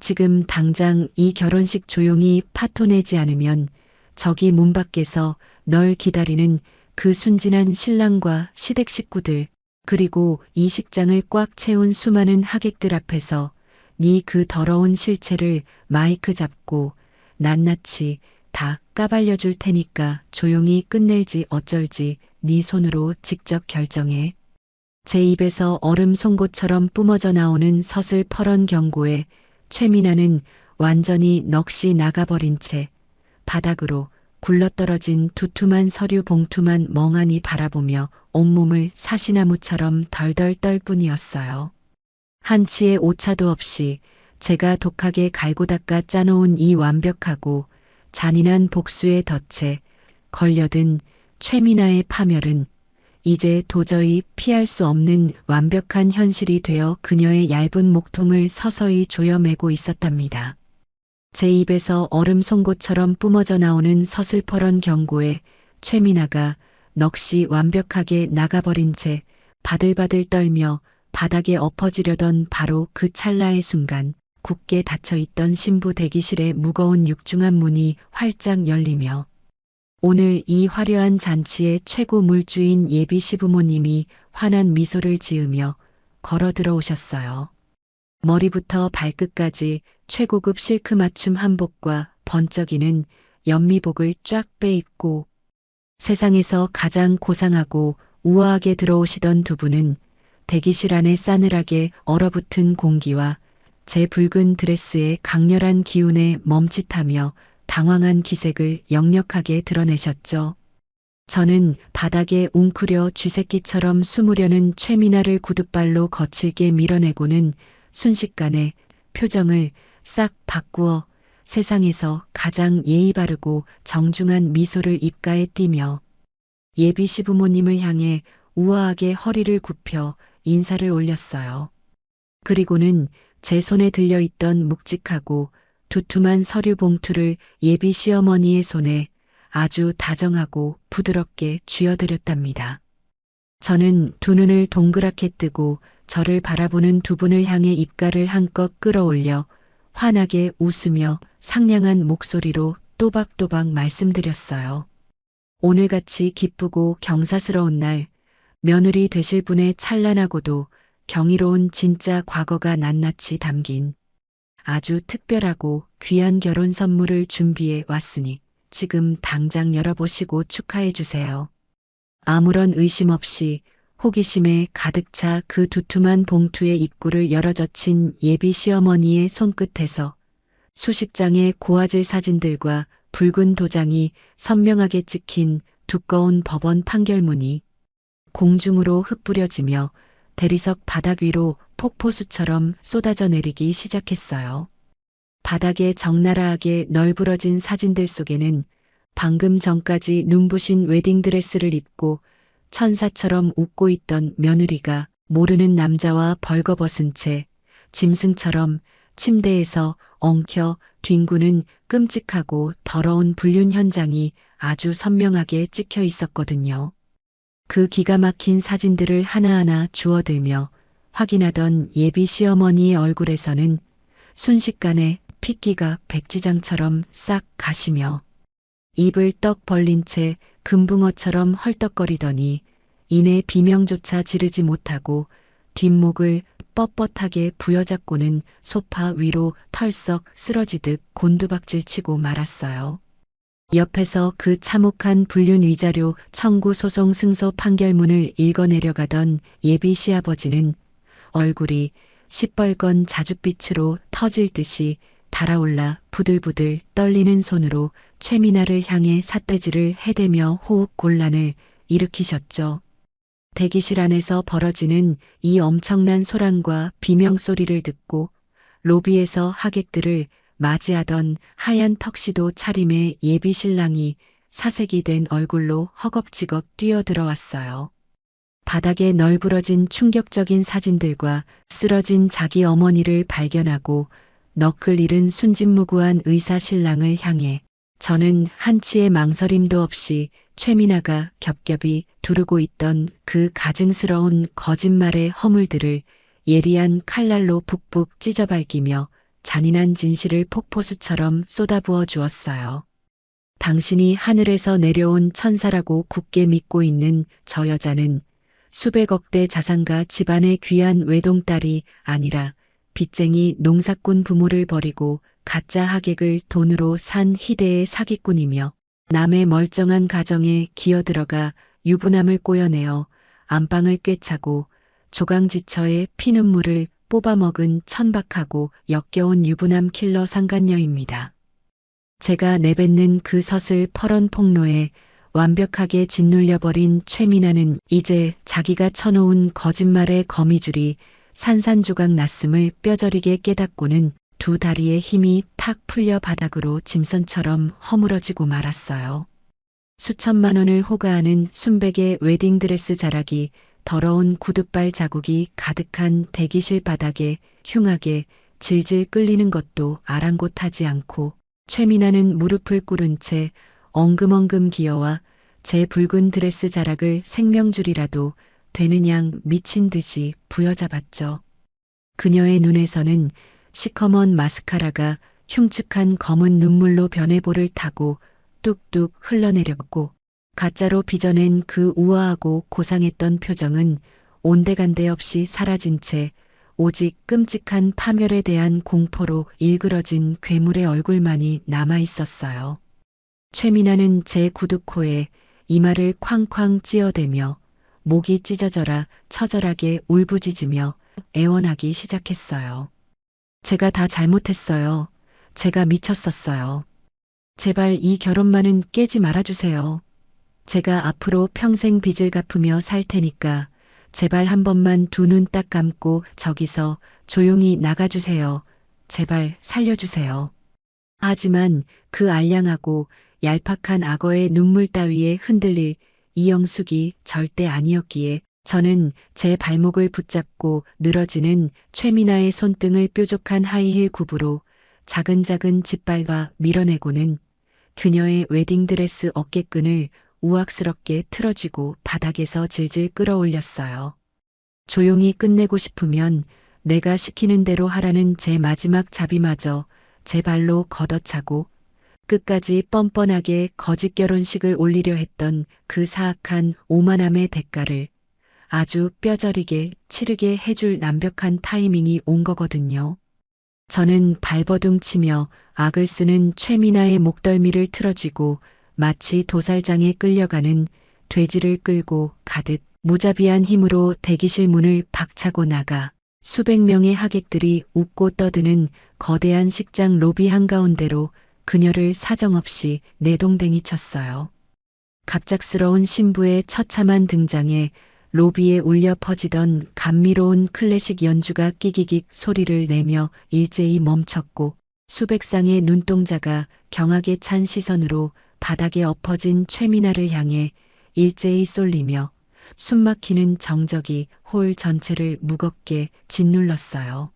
지금 당장 이 결혼식 조용히 파토내지 않으면 저기 문 밖에서 널 기다리는 그 순진한 신랑과 시댁 식구들 그리고 이 식장을 꽉 채운 수많은 하객들 앞에서 네 그 더러운 실체를 마이크 잡고 낱낱이 다 까발려 줄 테니까 조용히 끝낼지 어쩔지 네 손으로 직접 결정해. 제 입에서 얼음 송곳처럼 뿜어져 나오는 서슬퍼런 경고에 최미나는 완전히 넋이 나가버린 채 바닥으로 굴러떨어진 두툼한 서류 봉투만 멍하니 바라보며 온몸을 사시나무처럼 덜덜 떨 뿐이었어요. 한치의 오차도 없이 제가 독하게 갈고 닦아 짜놓은 이 완벽하고 잔인한 복수의 덫에 걸려든 최미나의 파멸은 이제 도저히 피할 수 없는 완벽한 현실이 되어 그녀의 얇은 목통을 서서히 조여매고 있었답니다. 제 입에서 얼음 송곳처럼 뿜어져 나오는 서슬퍼런 경고에 최미나가 넋이 완벽하게 나가버린 채 바들바들 떨며 바닥에 엎어지려던 바로 그 찰나의 순간 굳게 닫혀있던 신부 대기실의 무거운 육중한 문이 활짝 열리며 오늘 이 화려한 잔치의 최고 물주인 예비 시부모님이 환한 미소를 지으며 걸어 들어오셨어요. 머리부터 발끝까지 최고급 실크 맞춤 한복과 번쩍이는 연미복을 쫙 빼입고 세상에서 가장 고상하고 우아하게 들어오시던 두 분은 대기실 안에 싸늘하게 얼어붙은 공기와 제 붉은 드레스의 강렬한 기운에 멈칫하며 당황한 기색을 역력하게 드러내셨죠. 저는 바닥에 웅크려 쥐새끼처럼 숨으려는 최미나를 구둣발로 거칠게 밀어내고는 순식간에 표정을 싹 바꾸어 세상에서 가장 예의 바르고 정중한 미소를 입가에 띠며 예비 시부모님을 향해 우아하게 허리를 굽혀 인사를 올렸어요. 그리고는 제 손에 들려있던 묵직하고 두툼한 서류 봉투를 예비 시어머니의 손에 아주 다정하고 부드럽게 쥐어드렸답니다. 저는 두 눈을 동그랗게 뜨고 저를 바라보는 두 분을 향해 입가를 한껏 끌어올려 환하게 웃으며 상냥한 목소리로 또박또박 말씀드렸어요. 오늘같이 기쁘고 경사스러운 날, 며느리 되실 분의 찬란하고도 경이로운 진짜 과거가 낱낱이 담긴 아주 특별하고 귀한 결혼 선물을 준비해 왔으니 지금 당장 열어보시고 축하해 주세요. 아무런 의심 없이 호기심에 가득 차 그 두툼한 봉투의 입구를 열어젖힌 예비 시어머니의 손끝에서 수십 장의 고화질 사진들과 붉은 도장이 선명하게 찍힌 두꺼운 법원 판결문이 공중으로 흩뿌려지며 대리석 바닥 위로 폭포수처럼 쏟아져 내리기 시작했어요. 바닥에 적나라하게 널브러진 사진들 속에는 방금 전까지 눈부신 웨딩드레스를 입고 천사처럼 웃고 있던 며느리가 모르는 남자와 벌거벗은 채 짐승처럼 침대에서 엉켜 뒹구는 끔찍하고 더러운 불륜 현장이 아주 선명하게 찍혀 있었거든요. 그 기가 막힌 사진들을 하나하나 주워들며 확인하던 예비 시어머니의 얼굴에서는 순식간에 핏기가 백지장처럼 싹 가시며 입을 떡 벌린 채 금붕어처럼 헐떡거리더니 이내 비명조차 지르지 못하고 뒷목을 뻣뻣하게 부여잡고는 소파 위로 털썩 쓰러지듯 곤두박질 치고 말았어요. 옆에서 그 참혹한 불륜 위자료 청구 소송 승소 판결문을 읽어내려가던 예비 시아버지는 얼굴이 시뻘건 자줏빛으로 터질 듯이 달아올라 부들부들 떨리는 손으로 최미나를 향해 삿대질을 해대며 호흡 곤란을 일으키셨죠. 대기실 안에서 벌어지는 이 엄청난 소란과 비명소리를 듣고 로비에서 하객들을 맞이하던 하얀 턱시도 차림의 예비 신랑이 사색이 된 얼굴로 허겁지겁 뛰어들어왔어요. 바닥에 널브러진 충격적인 사진들과 쓰러진 자기 어머니를 발견하고 너클 잃은 순진무구한 의사 신랑을 향해 저는 한치의 망설임도 없이 최미나가 겹겹이 두르고 있던 그 가증스러운 거짓말의 허물들을 예리한 칼날로 북북 찢어밟기며 잔인한 진실을 폭포수처럼 쏟아부어 주었어요. 당신이 하늘에서 내려온 천사라고 굳게 믿고 있는 저 여자는 수백억 대 자산가 집안의 귀한 외동딸이 아니라 빚쟁이 농사꾼 부모를 버리고 가짜 하객을 돈으로 산 희대의 사기꾼이며 남의 멀쩡한 가정에 기어들어가 유부남을 꼬여내어 안방을 꿰차고 조강지처의 피눈물을 뽑아먹은 천박하고 역겨운 유부남 킬러 상간녀입니다. 제가 내뱉는 그 서슬 퍼런 폭로에 완벽하게 짓눌려버린 최미나는 이제 자기가 쳐놓은 거짓말의 거미줄이 산산조각 났음을 뼈저리게 깨닫고는 두 다리의 힘이 탁 풀려 바닥으로 짐선처럼 허물어지고 말았어요. 수천만 원을 호가하는 순백의 웨딩드레스 자락이 더러운 구둣발 자국이 가득한 대기실 바닥에 흉하게 질질 끌리는 것도 아랑곳하지 않고 최미나는 무릎을 꿇은 채 엉금엉금 기어와 제 붉은 드레스 자락을 생명줄이라도 되는 양 미친 듯이 부여잡았죠. 그녀의 눈에서는 시커먼 마스카라가 흉측한 검은 눈물로 변해볼을 타고 뚝뚝 흘러내렸고 가짜로 빚어낸 그 우아하고 고상했던 표정은 온데간데 없이 사라진 채 오직 끔찍한 파멸에 대한 공포로 일그러진 괴물의 얼굴만이 남아 있었어요. 최미나는 제 구두코에 이마를 쾅쾅 찧어대며 목이 찢어져라 처절하게 울부짖으며 애원하기 시작했어요. 제가 다 잘못했어요. 제가 미쳤었어요. 제발 이 결혼만은 깨지 말아주세요. 제가 앞으로 평생 빚을 갚으며 살 테니까 제발 한 번만 두 눈 딱 감고 저기서 조용히 나가주세요. 제발 살려주세요. 하지만 그 알량하고 얄팍한 악어의 눈물 따위에 흔들릴 이영숙이 절대 아니었기에 저는 제 발목을 붙잡고 늘어지는 최미나의 손등을 뾰족한 하이힐 굽으로 자근자근 짓밟아 밀어내고는 그녀의 웨딩드레스 어깨끈을 우악스럽게 틀어쥐고 바닥에서 질질 끌어올렸어요. 조용히 끝내고 싶으면 내가 시키는 대로 하라는 제 마지막 자비마저 제 발로 걷어차고 끝까지 뻔뻔하게 거짓 결혼식을 올리려 했던 그 사악한 오만함의 대가를 아주 뼈저리게 치르게 해줄 완벽한 타이밍이 온 거거든요. 저는 발버둥 치며 악을 쓰는 최미나의 목덜미를 틀어쥐고 마치 도살장에 끌려가는 돼지를 끌고 가듯 무자비한 힘으로 대기실 문을 박차고 나가 수백 명의 하객들이 웃고 떠드는 거대한 식장 로비 한가운데로 그녀를 사정없이 내동댕이 쳤어요. 갑작스러운 신부의 처참한 등장에 로비에 울려 퍼지던 감미로운 클래식 연주가 끼기익 소리를 내며 일제히 멈췄고 수백 쌍의 눈동자가 경악에 찬 시선으로 바닥에 엎어진 최미나를 향해 일제히 쏠리며 숨막히는 정적이 홀 전체를 무겁게 짓눌렀어요.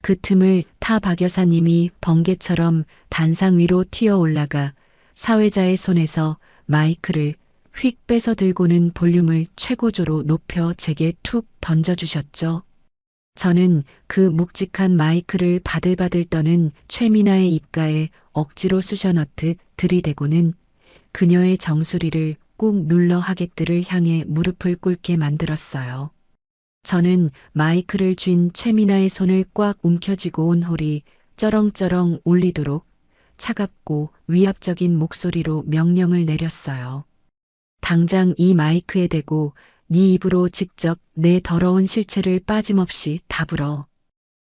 그 틈을 타 박 여사님이 번개처럼 단상 위로 튀어 올라가 사회자의 손에서 마이크를 휙 빼서 들고는 볼륨을 최고조로 높여 제게 툭 던져주셨죠. 저는 그 묵직한 마이크를 바들바들 떠는 최미나의 입가에 억지로 쑤셔 넣듯 들이대고는 그녀의 정수리를 꾹 눌러 하객들을 향해 무릎을 꿇게 만들었어요. 저는 마이크를 쥔 최미나의 손을 꽉 움켜쥐고 온 홀이 쩌렁쩌렁 울리도록 차갑고 위압적인 목소리로 명령을 내렸어요. 당장 이 마이크에 대고 네 입으로 직접 내 더러운 실체를 빠짐없이 다 불어.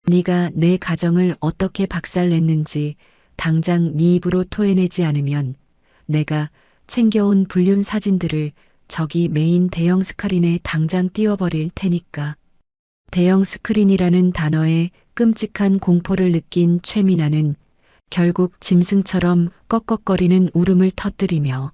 네가 내 가정을 어떻게 박살냈는지 당장 네 입으로 토해내지 않으면 내가 챙겨온 불륜 사진들을 저기 메인 대형 스크린에 당장 띄워버릴 테니까. 대형 스크린이라는 단어에 끔찍한 공포를 느낀 최미나는 결국 짐승처럼 꺽꺽거리는 울음을 터뜨리며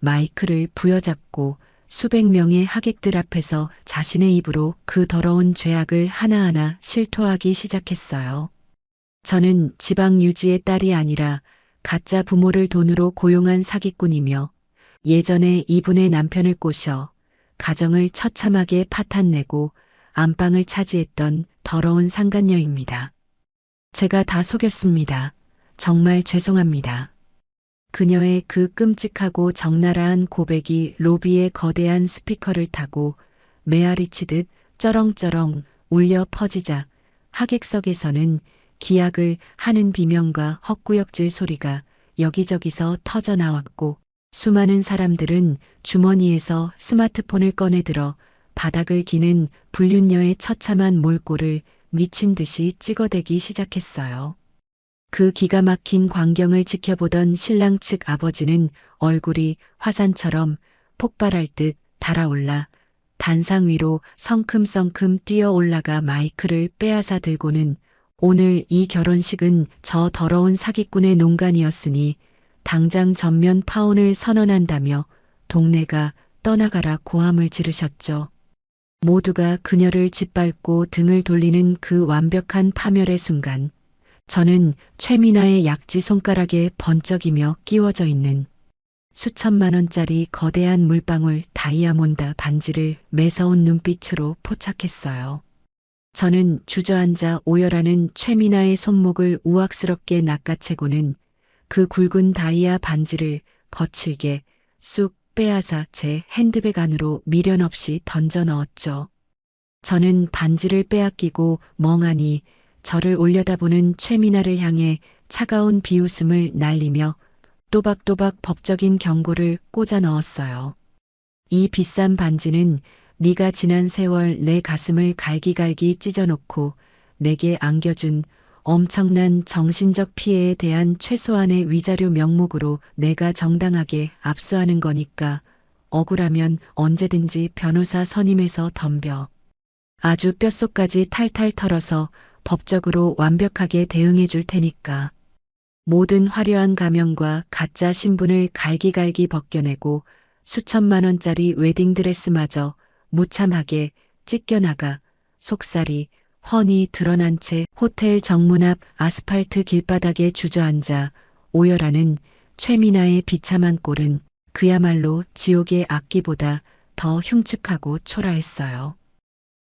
마이크를 부여잡고 수백 명의 하객들 앞에서 자신의 입으로 그 더러운 죄악을 하나하나 실토하기 시작했어요. 저는 지방 유지의 딸이 아니라 가짜 부모를 돈으로 고용한 사기꾼이며 예전에 이분의 남편을 꼬셔 가정을 처참하게 파탄내고 안방을 차지했던 더러운 상간녀입니다. 제가 다 속였습니다. 정말 죄송합니다. 그녀의 그 끔찍하고 적나라한 고백이 로비의 거대한 스피커를 타고 메아리치듯 쩌렁쩌렁 울려 퍼지자 하객석에서는 기약을 하는 비명과 헛구역질 소리가 여기저기서 터져 나왔고 수많은 사람들은 주머니에서 스마트폰을 꺼내들어 바닥을 기는 불륜녀의 처참한 몰골을 미친 듯이 찍어대기 시작했어요. 그 기가 막힌 광경을 지켜보던 신랑 측 아버지는 얼굴이 화산처럼 폭발할 듯 달아올라 단상 위로 성큼성큼 뛰어 올라가 마이크를 빼앗아 들고는 오늘 이 결혼식은 저 더러운 사기꾼의 농간이었으니 당장 전면 파혼을 선언한다며 동네가 떠나가라 고함을 지르셨죠. 모두가 그녀를 짓밟고 등을 돌리는 그 완벽한 파멸의 순간, 저는 최미나의 약지 손가락에 번쩍이며 끼워져 있는 수천만 원짜리 거대한 물방울 다이아몬드 반지를 매서운 눈빛으로 포착했어요. 저는 주저앉아 오열하는 최미나의 손목을 우악스럽게 낚아채고는 그 굵은 다이아 반지를 거칠게 쑥 빼앗아 제 핸드백 안으로 미련 없이 던져 넣었죠. 저는 반지를 빼앗기고 멍하니 저를 올려다보는 최미나를 향해 차가운 비웃음을 날리며 또박또박 법적인 경고를 꽂아 넣었어요. 이 비싼 반지는 네가 지난 세월 내 가슴을 갈기갈기 찢어놓고 내게 안겨준 엄청난 정신적 피해에 대한 최소한의 위자료 명목으로 내가 정당하게 압수하는 거니까 억울하면 언제든지 변호사 선임해서 덤벼. 아주 뼛속까지 탈탈 털어서 법적으로 완벽하게 대응해 줄 테니까. 모든 화려한 가면과 가짜 신분을 갈기갈기 벗겨내고 수천만 원짜리 웨딩드레스마저 무참하게 찢겨나가 속살이 훤히 드러난 채 호텔 정문 앞 아스팔트 길바닥에 주저앉아 오열하는 최미나의 비참한 꼴은 그야말로 지옥의 악기보다 더 흉측하고 초라했어요.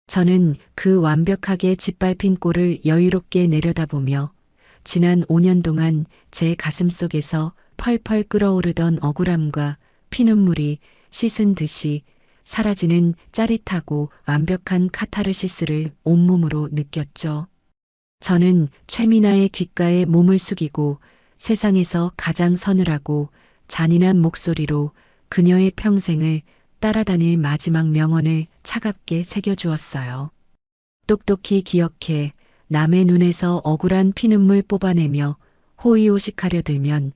저는 그 완벽하게 짓밟힌 꼴을 여유롭게 내려다보며 지난 5년 동안 제 가슴속에서 펄펄 끓어오르던 억울함과 피눈물이 씻은 듯이 사라지는 짜릿하고 완벽한 카타르시스를 온몸으로 느꼈죠. 저는 최미나의 귓가에 몸을 숙이고 세상에서 가장 서늘하고 잔인한 목소리로 그녀의 평생을 따라다닐 마지막 명언을 차갑게 새겨주었어요. 똑똑히 기억해. 남의 눈에서 억울한 피눈물 뽑아내며 호의호식하려 들면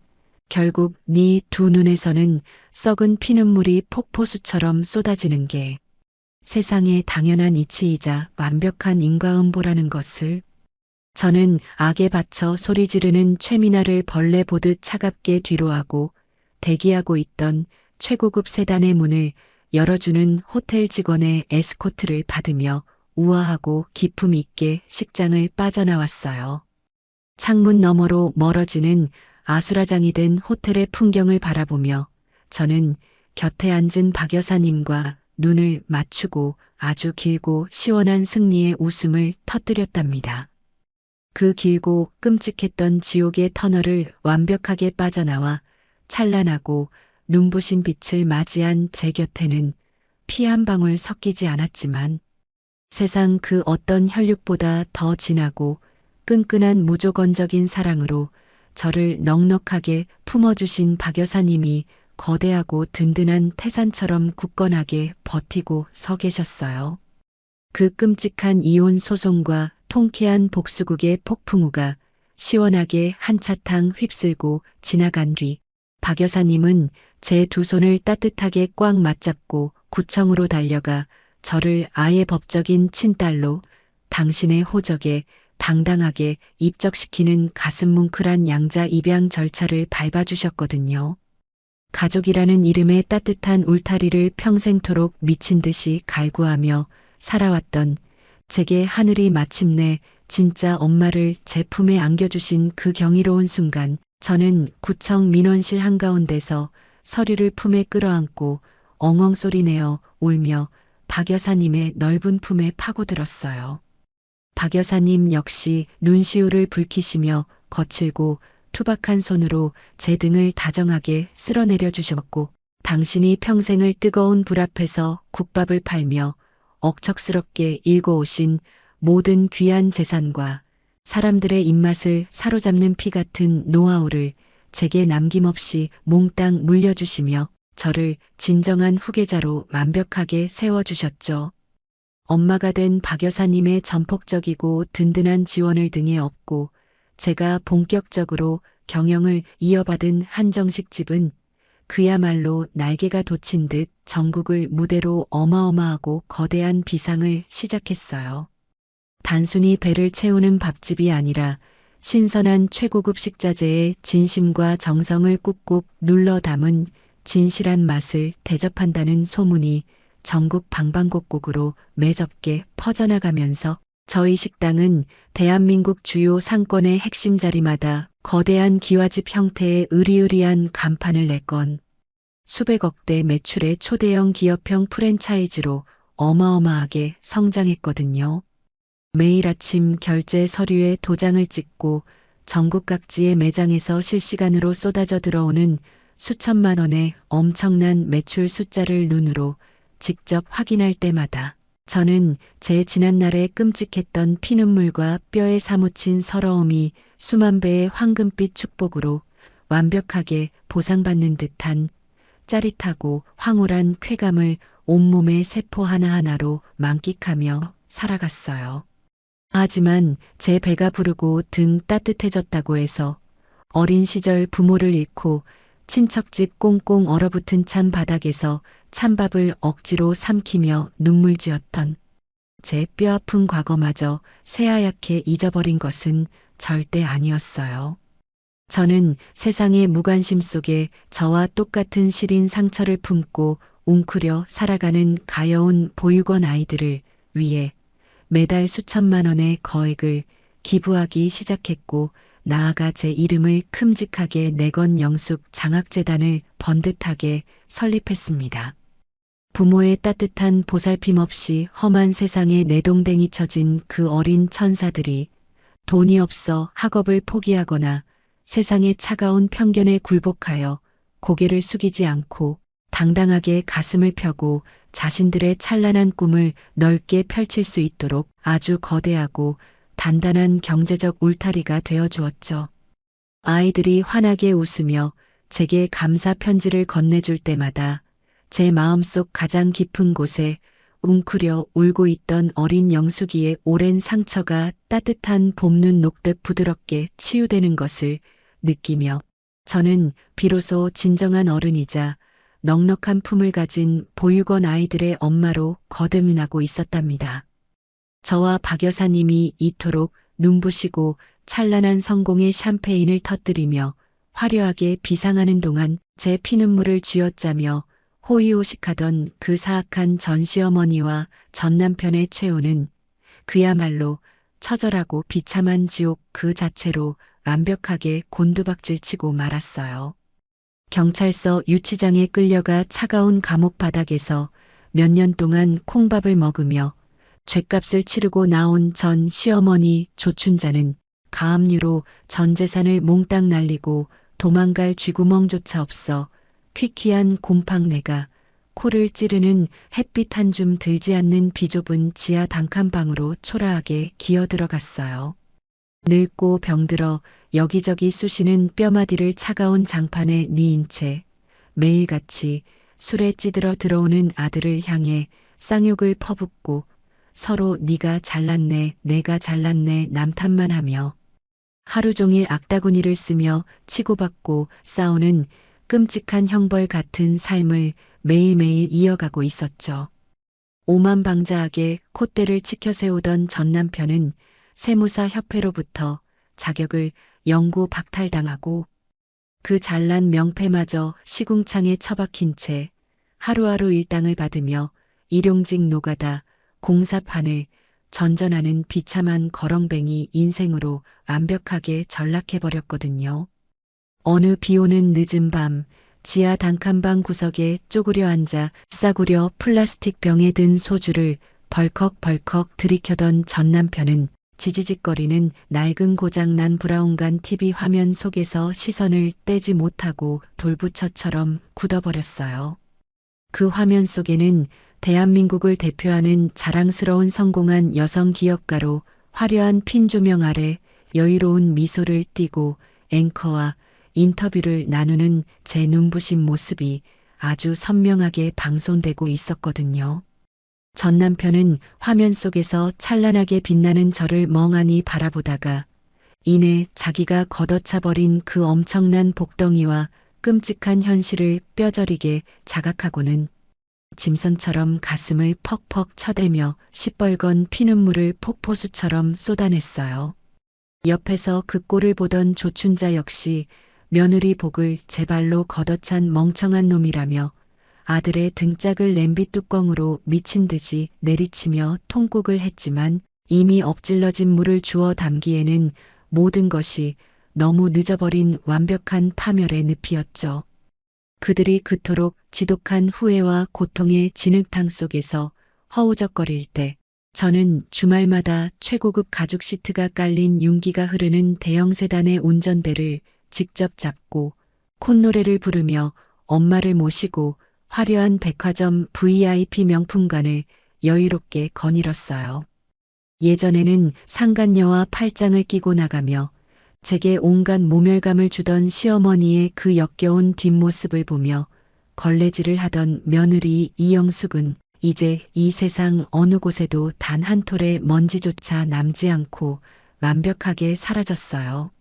결국 네 두 눈에서는 썩은 피눈물이 폭포수처럼 쏟아지는 게 세상의 당연한 이치이자 완벽한 인과응보라는 것을. 저는 악에 받쳐 소리 지르는 최미나를 벌레 보듯 차갑게 뒤로하고 대기하고 있던 최고급 세단의 문을 열어주는 호텔 직원의 에스코트를 받으며 우아하고 기품 있게 식장을 빠져나왔어요. 창문 너머로 멀어지는 아수라장이 된 호텔의 풍경을 바라보며 저는 곁에 앉은 박 여사님과 눈을 맞추고 아주 길고 시원한 승리의 웃음을 터뜨렸답니다. 그 길고 끔찍했던 지옥의 터널을 완벽하게 빠져나와 찬란하고 눈부신 빛을 맞이한 제 곁에는 피 한 방울 섞이지 않았지만 세상 그 어떤 혈육보다 더 진하고 끈끈한 무조건적인 사랑으로 저를 넉넉하게 품어주신 박 여사님이 거대하고 든든한 태산처럼 굳건하게 버티고 서 계셨어요. 그 끔찍한 이혼 소송과 통쾌한 복수극의 폭풍우가 시원하게 한차탕 휩쓸고 지나간 뒤 박 여사님은 제 두 손을 따뜻하게 꽉 맞잡고 구청으로 달려가 저를 아예 법적인 친딸로 당신의 호적에 당당하게 입적시키는 가슴 뭉클한 양자 입양 절차를 밟아주셨거든요. 가족이라는 이름의 따뜻한 울타리를 평생토록 미친 듯이 갈구하며 살아왔던 제게 하늘이 마침내 진짜 엄마를 제 품에 안겨주신 그 경이로운 순간 저는 구청 민원실 한가운데서 서류를 품에 끌어안고 엉엉 소리내어 울며 박 여사님의 넓은 품에 파고들었어요. 박 여사님 역시 눈시울을 붉히시며 거칠고 투박한 손으로 제 등을 다정하게 쓸어내려 주셨고 당신이 평생을 뜨거운 불 앞에서 국밥을 팔며 억척스럽게 일궈오신 모든 귀한 재산과 사람들의 입맛을 사로잡는 피 같은 노하우를 제게 남김없이 몽땅 물려주시며 저를 진정한 후계자로 완벽하게 세워주셨죠. 엄마가 된 박 여사님의 전폭적이고 든든한 지원을 등에 업고 제가 본격적으로 경영을 이어받은 한정식 집은 그야말로 날개가 돋친 듯 전국을 무대로 어마어마하고 거대한 비상을 시작했어요. 단순히 배를 채우는 밥집이 아니라 신선한 최고급 식자재에 진심과 정성을 꾹꾹 눌러 담은 진실한 맛을 대접한다는 소문이 전국 방방곡곡으로 매섭게 퍼져나가면서 저희 식당은 대한민국 주요 상권의 핵심 자리마다 거대한 기와집 형태의 으리으리한 간판을 내건 수백억 대 매출의 초대형 기업형 프랜차이즈로 어마어마하게 성장했거든요. 매일 아침 결제 서류에 도장을 찍고 전국 각지의 매장에서 실시간으로 쏟아져 들어오는 수천만 원의 엄청난 매출 숫자를 눈으로 직접 확인할 때마다 저는 제 지난날의 끔찍했던 피눈물과 뼈에 사무친 서러움이 수만 배의 황금빛 축복으로 완벽하게 보상받는 듯한 짜릿하고 황홀한 쾌감을 온몸의 세포 하나하나로 만끽하며 살아갔어요. 하지만 제 배가 부르고 등 따뜻해졌다고 해서 어린 시절 부모를 잃고 친척집 꽁꽁 얼어붙은 찬 바닥에서 찬밥을 억지로 삼키며 눈물지었던 제 뼈아픈 과거마저 새하얗게 잊어버린 것은 절대 아니었어요. 저는 세상의 무관심 속에 저와 똑같은 시린 상처를 품고 웅크려 살아가는 가여운 보육원 아이들을 위해 매달 수천만 원의 거액을 기부하기 시작했고 나아가 제 이름을 큼직하게 내건 영숙 장학재단을 번듯하게 설립했습니다. 부모의 따뜻한 보살핌 없이 험한 세상에 내동댕이 쳐진 그 어린 천사들이 돈이 없어 학업을 포기하거나 세상의 차가운 편견에 굴복하여 고개를 숙이지 않고 당당하게 가슴을 펴고 자신들의 찬란한 꿈을 넓게 펼칠 수 있도록 아주 거대하고 단단한 경제적 울타리가 되어 주었죠. 아이들이 환하게 웃으며 제게 감사 편지를 건네줄 때마다 제 마음속 가장 깊은 곳에 웅크려 울고 있던 어린 영숙이의 오랜 상처가 따뜻한 봄눈 녹듯 부드럽게 치유되는 것을 느끼며 저는 비로소 진정한 어른이자 넉넉한 품을 가진 보육원 아이들의 엄마로 거듭나고 있었답니다. 저와 박 여사님이 이토록 눈부시고 찬란한 성공의 샴페인을 터뜨리며 화려하게 비상하는 동안 제 피눈물을 쥐어짜며 호의호식하던 그 사악한 전시어머니와 전남편의 최후는 그야말로 처절하고 비참한 지옥 그 자체로 완벽하게 곤두박질치고 말았어요. 경찰서 유치장에 끌려가 차가운 감옥 바닥에서 몇 년 동안 콩밥을 먹으며 죗값을 치르고 나온 전 시어머니 조춘자는 가압류로 전 재산을 몽땅 날리고 도망갈 쥐구멍조차 없어 퀴퀴한 곰팡내가 코를 찌르는 햇빛 한 줌 들지 않는 비좁은 지하 단칸방으로 초라하게 기어들어갔어요. 늙고 병들어 여기저기 쑤시는 뼈마디를 차가운 장판에 뉘인 채 매일같이 술에 찌들어 들어오는 아들을 향해 쌍욕을 퍼붓고 서로 네가 잘났네 내가 잘났네 남탓만 하며 하루 종일 악다구니를 쓰며 치고받고 싸우는 끔찍한 형벌 같은 삶을 매일매일 이어가고 있었죠. 오만방자하게 콧대를 치켜 세우던 전 남편은 세무사 협회로부터 자격을 영구 박탈당하고 그 잘난 명패마저 시궁창에 처박힌 채 하루하루 일당을 받으며 일용직 노가다 공사판을 전전하는 비참한 거렁뱅이 인생으로 완벽하게 전락해버렸거든요. 어느 비오는 늦은 밤 지하 단칸방 구석에 쪼그려 앉아 싸구려 플라스틱 병에 든 소주를 벌컥벌컥 들이켜던 전 남편은 지지직거리는 낡은 고장난 브라운관 TV 화면 속에서 시선을 떼지 못하고 돌부처처럼 굳어버렸어요. 그 화면 속에는 대한민국을 대표하는 자랑스러운 성공한 여성 기업가로 화려한 핀 조명 아래 여유로운 미소를 띠고 앵커와 인터뷰를 나누는 제 눈부신 모습이 아주 선명하게 방송되고 있었거든요. 전 남편은 화면 속에서 찬란하게 빛나는 저를 멍하니 바라보다가 이내 자기가 걷어차버린 그 엄청난 복덩이와 끔찍한 현실을 뼈저리게 자각하고는 짐승처럼 가슴을 퍽퍽 쳐대며 시뻘건 피눈물을 폭포수처럼 쏟아냈어요. 옆에서 그 꼴을 보던 조춘자 역시 며느리 복을 제 발로 걷어찬 멍청한 놈이라며 아들의 등짝을 냄비 뚜껑으로 미친 듯이 내리치며 통곡을 했지만 이미 엎질러진 물을 주워 담기에는 모든 것이 너무 늦어버린 완벽한 파멸의 늪이었죠. 그들이 그토록 지독한 후회와 고통의 진흙탕 속에서 허우적거릴 때 저는 주말마다 최고급 가죽 시트가 깔린 윤기가 흐르는 대형 세단의 운전대를 직접 잡고 콧노래를 부르며 엄마를 모시고 화려한 백화점 VIP 명품관을 여유롭게 거닐었어요. 예전에는 상간녀와 팔짱을 끼고 나가며 제게 온갖 모멸감을 주던 시어머니의 그 역겨운 뒷모습을 보며 걸레질을 하던 며느리 이영숙은 이제 이 세상 어느 곳에도 단 한 톨의 먼지조차 남지 않고 완벽하게 사라졌어요.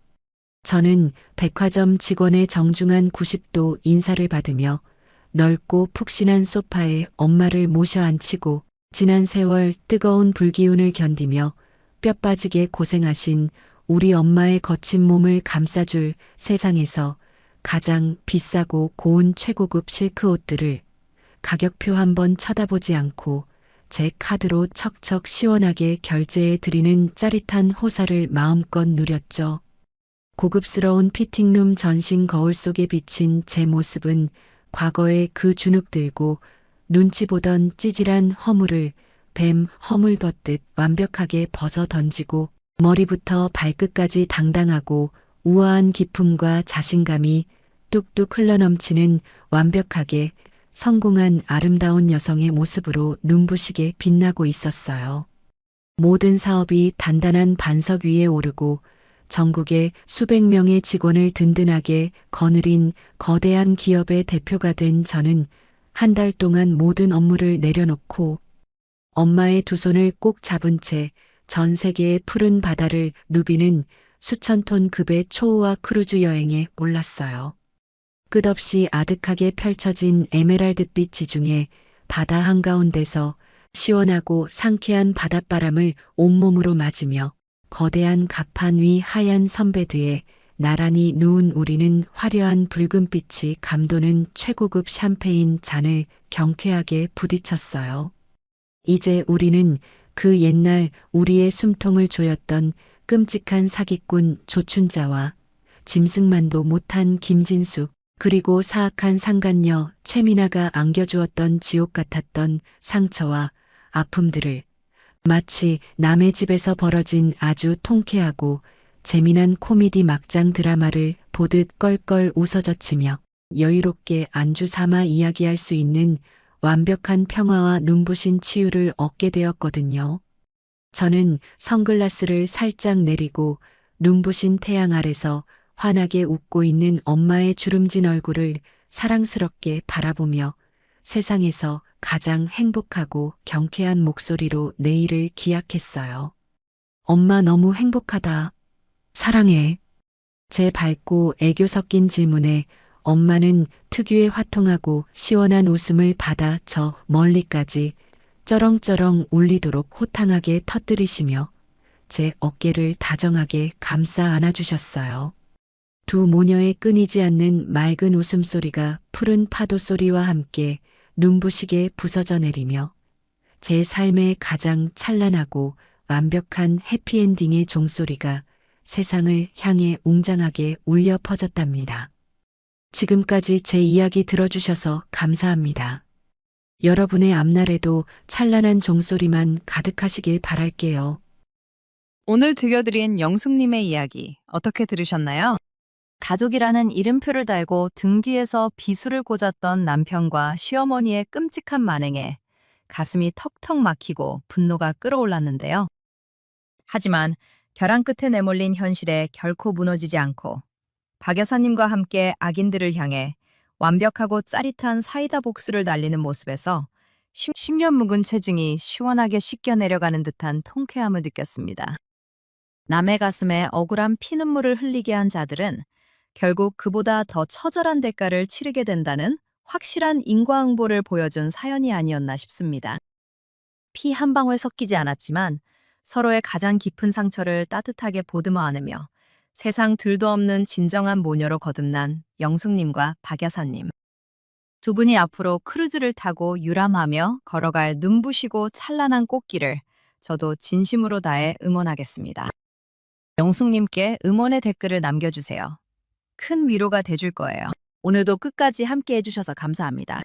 저는 백화점 직원의 정중한 90도 인사를 받으며 넓고 푹신한 소파에 엄마를 모셔 앉히고 지난 세월 뜨거운 불기운을 견디며 뼈 빠지게 고생하신 우리 엄마의 거친 몸을 감싸줄 세상에서 가장 비싸고 고운 최고급 실크 옷들을 가격표 한번 쳐다보지 않고 제 카드로 척척 시원하게 결제해 드리는 짜릿한 호사를 마음껏 누렸죠. 고급스러운 피팅룸 전신 거울 속에 비친 제 모습은 과거의 그 주눅들고 눈치 보던 찌질한 허물을 뱀 허물 벗듯 완벽하게 벗어 던지고 머리부터 발끝까지 당당하고 우아한 기품과 자신감이 뚝뚝 흘러넘치는 완벽하게 성공한 아름다운 여성의 모습으로 눈부시게 빛나고 있었어요. 모든 사업이 단단한 반석 위에 오르고 전국의 수백 명의 직원을 든든하게 거느린 거대한 기업의 대표가 된 저는 한 달 동안 모든 업무를 내려놓고 엄마의 두 손을 꼭 잡은 채 전 세계의 푸른 바다를 누비는 수천 톤 급의 초호화 크루즈 여행에 올랐어요. 끝없이 아득하게 펼쳐진 에메랄드빛 지중해 바다 한가운데서 시원하고 상쾌한 바닷바람을 온몸으로 맞으며 거대한 갑판 위 하얀 선베드에 나란히 누운 우리는 화려한 붉은빛이 감도는 최고급 샴페인 잔을 경쾌하게 부딪혔어요. 이제 우리는 그 옛날 우리의 숨통을 조였던 끔찍한 사기꾼 조춘자와 짐승만도 못한 김진숙 그리고 사악한 상간녀 최미나가 안겨주었던 지옥 같았던 상처와 아픔들을 마치 남의 집에서 벌어진 아주 통쾌하고 재미난 코미디 막장 드라마를 보듯 껄껄 웃어젖히며 여유롭게 안주 삼아 이야기할 수 있는 완벽한 평화와 눈부신 치유를 얻게 되었거든요. 저는 선글라스를 살짝 내리고 눈부신 태양 아래서 환하게 웃고 있는 엄마의 주름진 얼굴을 사랑스럽게 바라보며 세상에서 가장 행복하고 경쾌한 목소리로 내일을 기약했어요. 엄마 너무 행복하다. 사랑해. 제 밝고 애교 섞인 질문에 엄마는 특유의 화통하고 시원한 웃음을 받아 저 멀리까지 쩌렁쩌렁 울리도록 호탕하게 터뜨리시며 제 어깨를 다정하게 감싸 안아주셨어요. 두 모녀의 끊이지 않는 맑은 웃음소리가 푸른 파도 소리와 함께 눈부시게 부서져 내리며 제 삶의 가장 찬란하고 완벽한 해피엔딩의 종소리가 세상을 향해 웅장하게 울려 퍼졌답니다. 지금까지 제 이야기 들어주셔서 감사합니다. 여러분의 앞날에도 찬란한 종소리만 가득하시길 바랄게요. 오늘 들려드린 영숙님의 이야기 어떻게 들으셨나요? 가족이라는 이름표를 달고 등 뒤에서 비수를 꽂았던 남편과 시어머니의 끔찍한 만행에 가슴이 턱턱 막히고 분노가 끓어올랐는데요. 하지만 벼랑 끝에 내몰린 현실에 결코 무너지지 않고 박 여사님과 함께 악인들을 향해 완벽하고 짜릿한 사이다 복수를 날리는 모습에서 10년 묵은 체증이 시원하게 씻겨 내려가는 듯한 통쾌함을 느꼈습니다. 남의 가슴에 억울한 피눈물을 흘리게 한 자들은 결국 그보다 더 처절한 대가를 치르게 된다는 확실한 인과응보를 보여준 사연이 아니었나 싶습니다. 피 한 방울 섞이지 않았지만 서로의 가장 깊은 상처를 따뜻하게 보듬어 안으며 세상 들도 없는 진정한 모녀로 거듭난 영숙님과 박여사님. 두 분이 앞으로 크루즈를 타고 유람하며 걸어갈 눈부시고 찬란한 꽃길을 저도 진심으로 다해 응원하겠습니다. 영숙님께 응원의 댓글을 남겨주세요. 큰 위로가 돼줄 거예요. 오늘도 끝까지 함께 해주셔서 감사합니다.